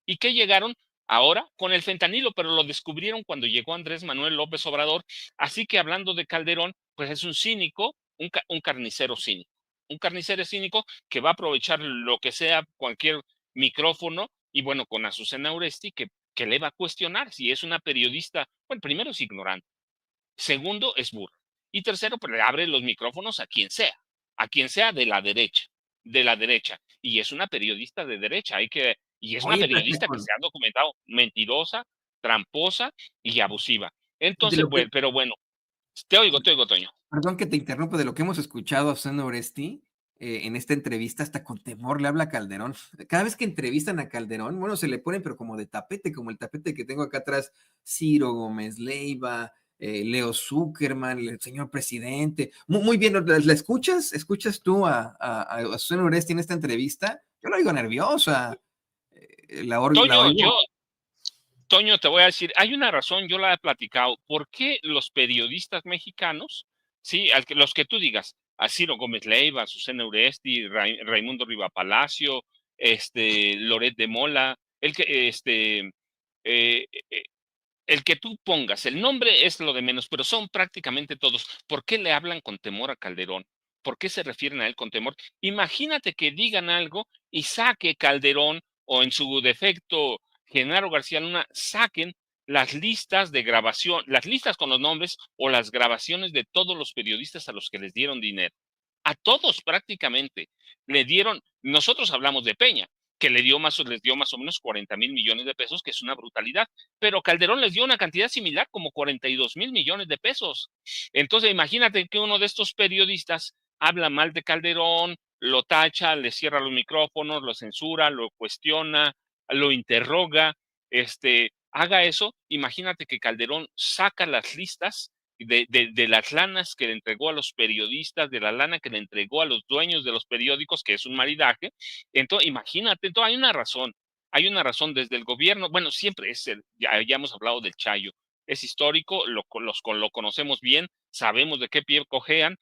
¿Y qué llegaron? Ahora con el fentanilo, pero lo descubrieron cuando llegó Andrés Manuel López Obrador. Así que hablando de Calderón, pues es un cínico, un carnicero cínico. Un carnicero cínico que va a aprovechar lo que sea, cualquier micrófono, y bueno, con Azucena Oresti, que le va a cuestionar si es una periodista. Bueno, primero es ignorante, segundo es burro, y tercero, pues le abre los micrófonos a quien sea de la derecha, y es una periodista de derecha, y es una Oye, periodista que se ha documentado mentirosa, tramposa y abusiva. de Entonces, lo que, pero bueno, te oigo, Toño. perdón que te interrumpa, de lo que hemos escuchado a Susana Oresti en esta entrevista, hasta con temor le habla a Calderón. Cada vez que entrevistan a Calderón, bueno, se le ponen, pero como de tapete, como el tapete que tengo acá atrás, Ciro Gómez Leiva, Leo Zuckerman, el señor presidente. Muy bien, ¿la escuchas? ¿Escuchas tú a Susana Oresti en esta entrevista? Yo la oigo nerviosa. Toño, te voy a decir, hay una razón, yo la he platicado. ¿Por qué los periodistas mexicanos, sí, los que tú digas, a Ciro Gómez Leiva, Susana Uresti, Raimundo Riva Palacio, Loret de Mola, el que tú pongas, el nombre es lo de menos, pero son prácticamente todos. ¿Por qué le hablan con temor a Calderón? ¿Por qué se refieren a él con temor? Imagínate que digan algo y saque Calderón, o en su defecto Genaro García Luna, saquen las listas de grabación, las listas con los nombres o las grabaciones de todos los periodistas a los que les dieron dinero. A todos prácticamente le dieron, nosotros hablamos de Peña, que les dio más o menos 40,000 millones de pesos, que es una brutalidad, pero Calderón les dio una cantidad similar, como 42,000 millones de pesos. Entonces imagínate que uno de estos periodistas habla mal de Calderón, lo tacha, le cierra los micrófonos, lo censura, lo cuestiona, lo interroga, haga eso. Imagínate que Calderón saca las listas de las lanas que le entregó a los periodistas, de la lana que le entregó a los dueños de los periódicos, que es un maridaje. Entonces, imagínate, entonces hay una razón desde el gobierno, bueno, siempre es, ya hemos hablado del Chayo, es histórico, lo conocemos bien, sabemos de qué pie cojean.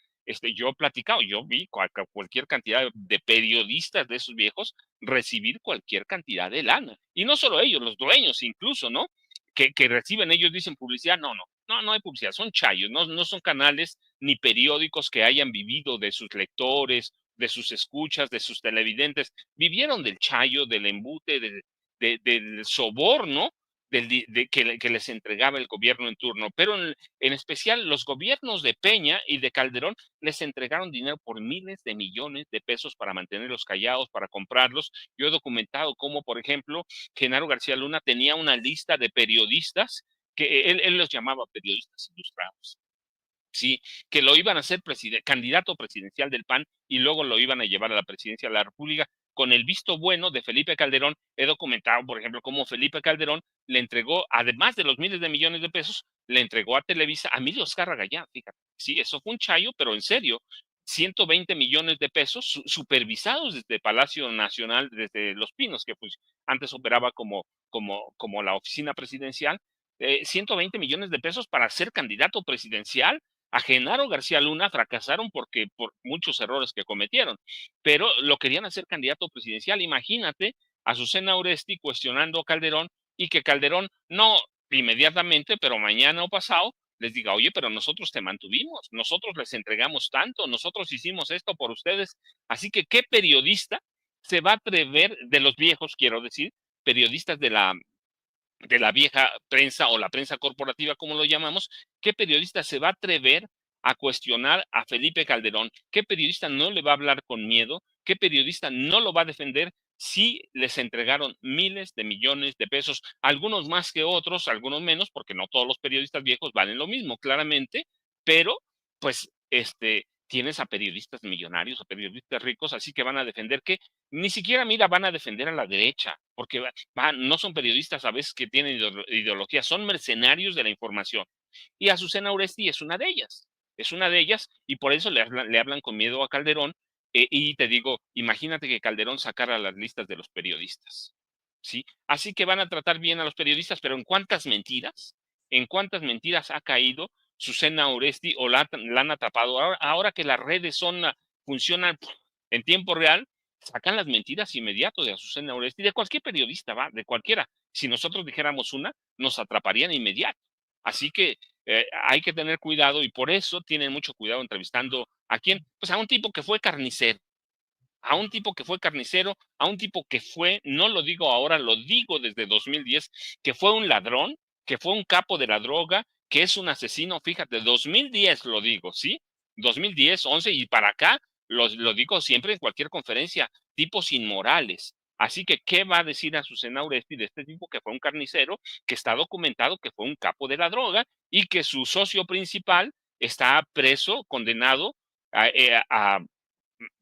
Yo he platicado, yo vi cualquier cantidad de periodistas de esos viejos recibir cualquier cantidad de lana. Y no solo ellos, los dueños incluso, ¿no? Que reciben, ellos dicen publicidad, no hay publicidad, son chayos, no son canales ni periódicos que hayan vivido de sus lectores, de sus escuchas, de sus televidentes, vivieron del chayo, del embute, del soborno que les entregaba el gobierno en turno, pero en especial los gobiernos de Peña y de Calderón les entregaron dinero por miles de millones de pesos para mantenerlos callados, para comprarlos. Yo he documentado cómo, por ejemplo, Genaro García Luna tenía una lista de periodistas que él los llamaba periodistas ilustrados, ¿sí? Que lo iban a hacer candidato presidencial del PAN y luego lo iban a llevar a la presidencia de la República. Con el visto bueno de Felipe Calderón, he documentado, por ejemplo, cómo Felipe Calderón le entregó, además de los miles de millones de pesos, le entregó a Televisa a Emilio Azcárraga Gallá, fíjate. Sí, eso fue un chayo, pero en serio, 120 millones de pesos supervisados desde Palacio Nacional, desde Los Pinos, que pues antes operaba como la oficina presidencial, 120 millones de pesos para ser candidato presidencial. A Genaro García Luna fracasaron por muchos errores que cometieron, pero lo querían hacer candidato presidencial. Imagínate a Azucena Oresti cuestionando a Calderón y que Calderón no inmediatamente, pero mañana o pasado, les diga, oye, pero nosotros te mantuvimos, nosotros les entregamos tanto, nosotros hicimos esto por ustedes. Así que, ¿qué periodista se va a atrever, de los viejos, quiero decir, periodistas de la vieja prensa o la prensa corporativa, como lo llamamos, qué periodista se va a atrever a cuestionar a Felipe Calderón? ¿Qué periodista no le va a hablar con miedo? ¿Qué periodista no lo va a defender si les entregaron miles de millones de pesos? Algunos más que otros, algunos menos, porque no todos los periodistas viejos valen lo mismo, claramente, pero pues tienes a periodistas millonarios, a periodistas ricos, así que van a defender que ni siquiera, mira, van a defender a la derecha, porque no son periodistas a veces que tienen ideología, son mercenarios de la información. Y Azucena Oresti es una de ellas, y por eso le hablan con miedo a Calderón. Y te digo, imagínate que Calderón sacara las listas de los periodistas, ¿sí? Así que van a tratar bien a los periodistas, pero ¿en cuántas mentiras ha caído Azucena Oresti o la han atrapado? Ahora que las redes funcionan en tiempo real, sacan las mentiras inmediato de Azucena Oresti, de cualquier periodista, de cualquiera. Si nosotros dijéramos una, nos atraparían inmediato. Así que hay que tener cuidado, y por eso tienen mucho cuidado entrevistando a quién, pues a un tipo que fue carnicero, a un tipo que fue, no lo digo ahora, lo digo desde 2010, que fue un ladrón, que fue un capo de la droga, que es un asesino. Fíjate, 2010 lo digo, ¿sí? 2010, 11 y para acá, lo digo siempre en cualquier conferencia, tipos inmorales. Así que, ¿qué va a decir Azucena Oresti de este tipo que fue un carnicero, que está documentado que fue un capo de la droga y que su socio principal está preso, condenado a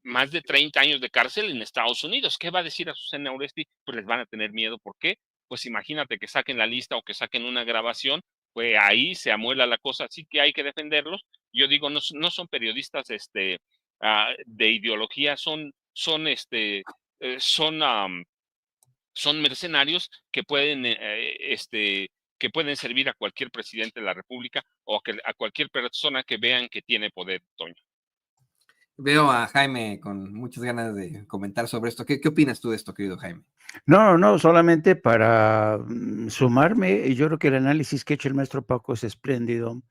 más de 30 años de cárcel en Estados Unidos? ¿Qué va a decir Azucena Oresti? Pues les van a tener miedo. ¿Por qué? Pues imagínate que saquen la lista o que saquen una grabación, pues ahí se amuela la cosa, así que hay que defenderlos. Yo digo, no son periodistas de ideología, son mercenarios que pueden servir a cualquier presidente de la República o a cualquier persona que vean que tiene poder, Toño. Veo a Jaime con muchas ganas de comentar sobre esto. ¿Qué opinas tú de esto, querido Jaime? No, solamente para sumarme, yo creo que el análisis que ha hecho el maestro Paco es espléndido.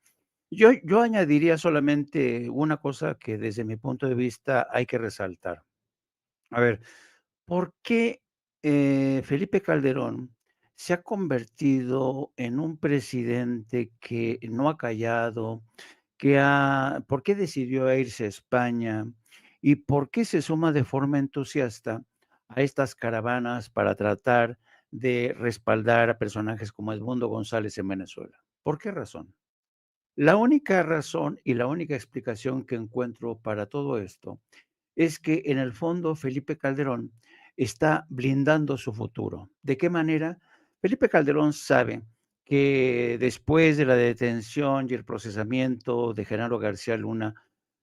Yo añadiría solamente una cosa que desde mi punto de vista hay que resaltar. A ver, ¿por qué Felipe Calderón se ha convertido en un presidente que no ha callado, ¿por qué decidió irse a España y por qué se suma de forma entusiasta a estas caravanas para tratar de respaldar a personajes como Edmundo González en Venezuela? ¿Por qué razón? La única razón y la única explicación que encuentro para todo esto es que en el fondo Felipe Calderón está blindando su futuro. ¿De qué manera? Felipe Calderón sabe que después de la detención y el procesamiento de Genaro García Luna,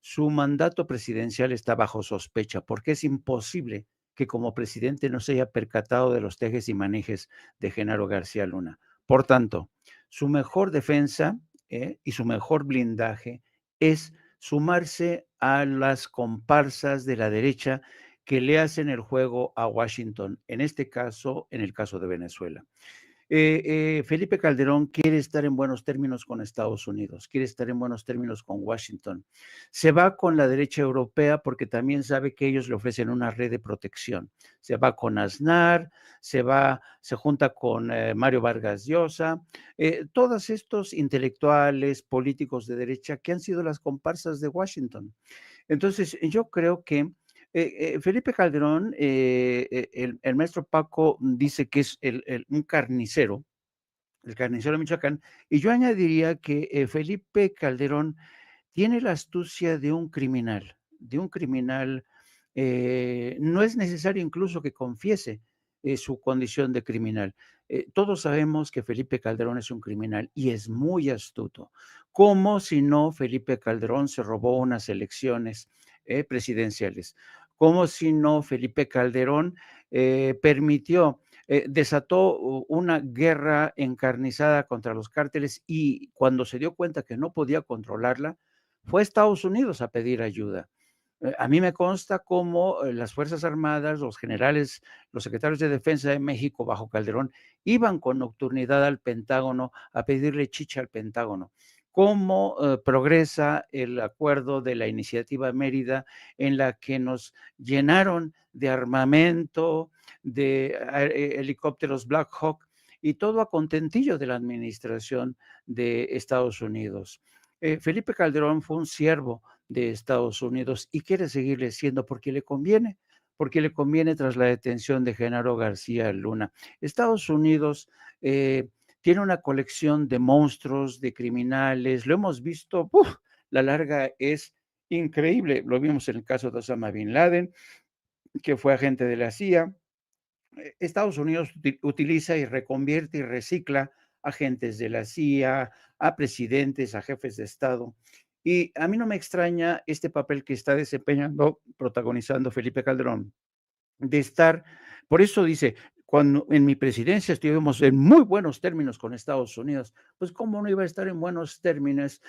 su mandato presidencial está bajo sospecha, porque es imposible que como presidente no se haya percatado de los tejes y manejes de Genaro García Luna. Por tanto, su mejor defensa y su mejor blindaje es sumarse a las comparsas de la derecha que le hacen el juego a Washington, en este caso, en el caso de Venezuela. Felipe Calderón quiere estar en buenos términos con Estados Unidos, quiere estar en buenos términos con Washington. Se va con la derecha europea porque también sabe que ellos le ofrecen una red de protección. Se va con Aznar, se junta con Mario Vargas Llosa, todos estos intelectuales, políticos de derecha que han sido las comparsas de Washington. Entonces, yo creo que Felipe Calderón, el maestro Paco dice que es un carnicero, el carnicero de Michoacán, y yo añadiría que Felipe Calderón tiene la astucia de un criminal, no es necesario incluso que confiese su condición de criminal. Todos sabemos que Felipe Calderón es un criminal y es muy astuto. ¿Cómo si no Felipe Calderón se robó unas elecciones presidenciales? ¿Cómo si no Felipe Calderón desató una guerra encarnizada contra los cárteles y cuando se dio cuenta que no podía controlarla, fue a Estados Unidos a pedir ayuda? A mí me consta cómo las Fuerzas Armadas, los generales, los secretarios de Defensa de México bajo Calderón iban con nocturnidad al Pentágono a pedirle chicha al Pentágono. Cómo progresa el acuerdo de la iniciativa Mérida en la que nos llenaron de armamento, de helicópteros Black Hawk y todo a contentillo de la administración de Estados Unidos. Felipe Calderón fue un siervo de Estados Unidos y quiere seguirle siendo porque le conviene tras la detención de Genaro García Luna. Estados Unidos tiene una colección de monstruos, de criminales, lo hemos visto, la larga es increíble, lo vimos en el caso de Osama Bin Laden, que fue agente de la CIA. Estados Unidos utiliza y reconvierte y recicla agentes de la CIA, a presidentes, a jefes de Estado. Y a mí no me extraña este papel que está desempeñando, protagonizando Felipe Calderón, de estar, por eso dice, cuando en mi presidencia estuvimos en muy buenos términos con Estados Unidos, pues cómo no iba a estar en buenos términos.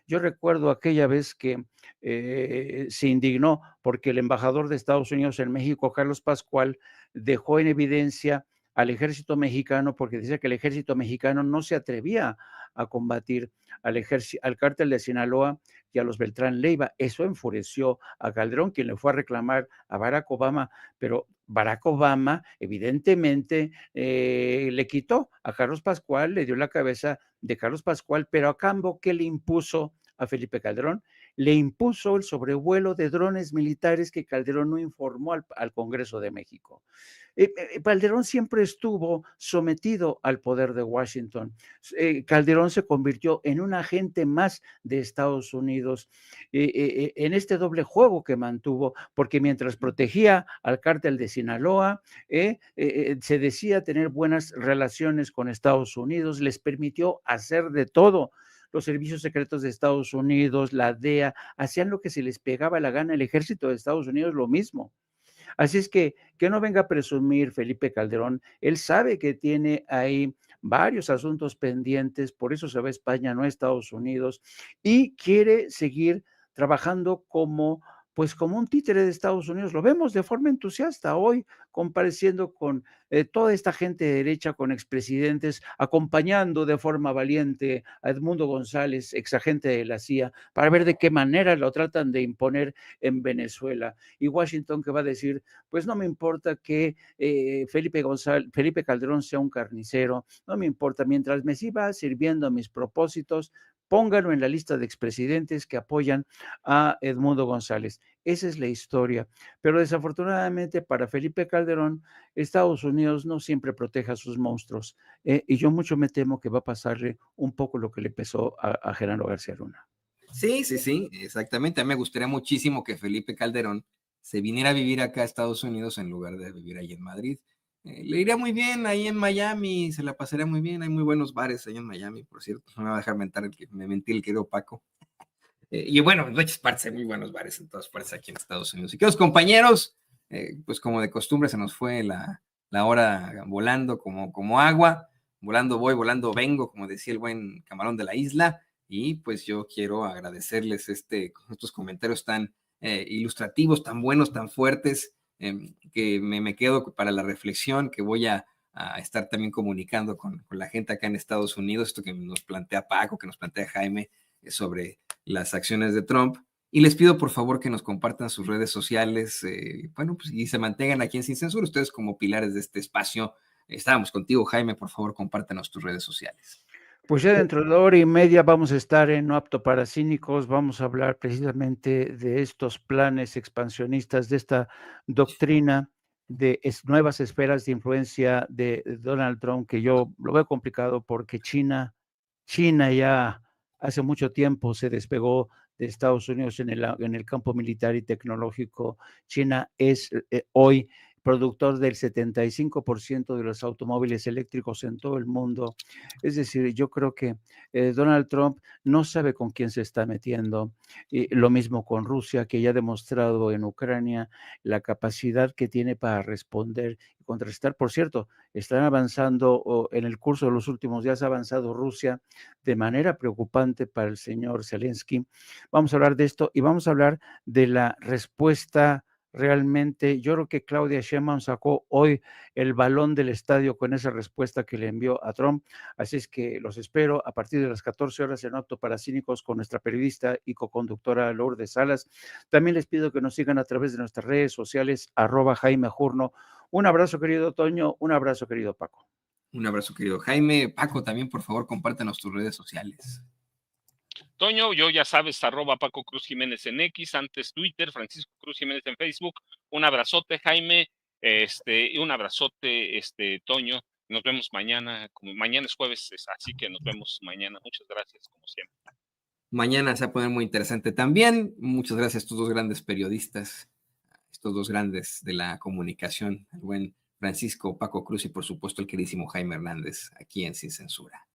Yo recuerdo aquella vez que se indignó porque el embajador de Estados Unidos en México, Carlos Pascual, dejó en evidencia al ejército mexicano porque decía que el ejército mexicano no se atrevía a combatir al cártel de Sinaloa y a los Beltrán Leiva. Eso enfureció a Calderón, quien le fue a reclamar a Barack Obama, pero Barack Obama evidentemente le quitó a Carlos Pascual, le dio la cabeza de Carlos Pascual, pero a cambio, ¿qué le impuso a Felipe Calderón? Le impuso el sobrevuelo de drones militares que Calderón no informó al Congreso de México. Calderón siempre estuvo sometido al poder de Washington. Calderón se convirtió en un agente más de Estados Unidos en este doble juego que mantuvo, porque mientras protegía al cártel de Sinaloa, se decía tener buenas relaciones con Estados Unidos, les permitió hacer de todo. Los servicios secretos de Estados Unidos, la DEA, hacían lo que se les pegaba la gana, el ejército de Estados Unidos lo mismo. Así es que no venga a presumir Felipe Calderón, él sabe que tiene ahí varios asuntos pendientes, por eso se va a España, no a Estados Unidos, y quiere seguir trabajando como pues como un títere de Estados Unidos. Lo vemos de forma entusiasta hoy, compareciendo con toda esta gente de derecha, con expresidentes, acompañando de forma valiente a Edmundo González, exagente de la CIA, para ver de qué manera lo tratan de imponer en Venezuela. Y Washington, que va a decir, pues no me importa que Felipe Calderón sea un carnicero, no me importa, mientras me siga sirviendo a mis propósitos, pónganlo en la lista de expresidentes que apoyan a Edmundo González. Esa es la historia. Pero desafortunadamente para Felipe Calderón, Estados Unidos no siempre protege a sus monstruos. Y yo mucho me temo que va a pasarle un poco lo que le pasó a Genaro García Luna. Sí, exactamente. A mí me gustaría muchísimo que Felipe Calderón se viniera a vivir acá a Estados Unidos en lugar de vivir ahí en Madrid. Le iría muy bien ahí en Miami, se la pasaría muy bien. Hay muy buenos bares ahí en Miami, por cierto. No me va a dejar mentir el querido Paco. Y bueno, en muchas partes hay muy buenos bares en todas partes aquí en Estados Unidos. Y queridos compañeros, pues como de costumbre se nos fue la hora volando como agua. Volando voy, volando vengo, como decía el buen camarón de la isla. Y pues yo quiero agradecerles estos comentarios tan ilustrativos, tan buenos, tan fuertes, que me quedo para la reflexión, que voy a estar también comunicando con la gente acá en Estados Unidos, esto que nos plantea Paco, que nos plantea Jaime, sobre las acciones de Trump. Y les pido por favor que nos compartan sus redes sociales, bueno, pues y se mantengan aquí en Sin Censura, ustedes como pilares de este espacio. Estábamos contigo, Jaime, por favor, compártanos tus redes sociales. Pues ya dentro de hora y media vamos a estar en No Apto para Cínicos, vamos a hablar precisamente de estos planes expansionistas, de esta doctrina de nuevas esferas de influencia de Donald Trump, que yo lo veo complicado porque China ya hace mucho tiempo se despegó de Estados Unidos en el campo militar y tecnológico. China es hoy productor del 75% de los automóviles eléctricos en todo el mundo. Es decir, yo creo que Donald Trump no sabe con quién se está metiendo. Y lo mismo con Rusia, que ya ha demostrado en Ucrania la capacidad que tiene para responder y contrastar. Por cierto, están avanzando, en el curso de los últimos días ha avanzado Rusia de manera preocupante para el señor Zelensky. Vamos a hablar de esto y vamos a hablar de la respuesta. Realmente, yo creo que Claudia Sheinbaum sacó hoy el balón del estadio con esa respuesta que le envió a Trump. Así es que los espero a partir de las 14 horas en Apto para Cínicos con nuestra periodista y coconductora Lourdes Salas. También les pido que nos sigan a través de nuestras redes sociales, @Jaime Jurno. Un abrazo, querido Toño. Un abrazo, querido Paco. Un abrazo, querido Jaime. Paco, también, por favor, compártanos tus redes sociales. Toño, yo ya sabes, @Paco Cruz Jiménez en X, antes Twitter, Francisco Cruz Jiménez en Facebook. Un abrazote, Jaime, y un abrazote, Toño. Nos vemos mañana, como mañana es jueves, así que nos vemos mañana. Muchas gracias, como siempre. Mañana se va a poner muy interesante también. Muchas gracias a estos dos grandes periodistas, estos dos grandes de la comunicación, el buen Francisco Paco Cruz y por supuesto el queridísimo Jaime Hernández, aquí en Sin Censura.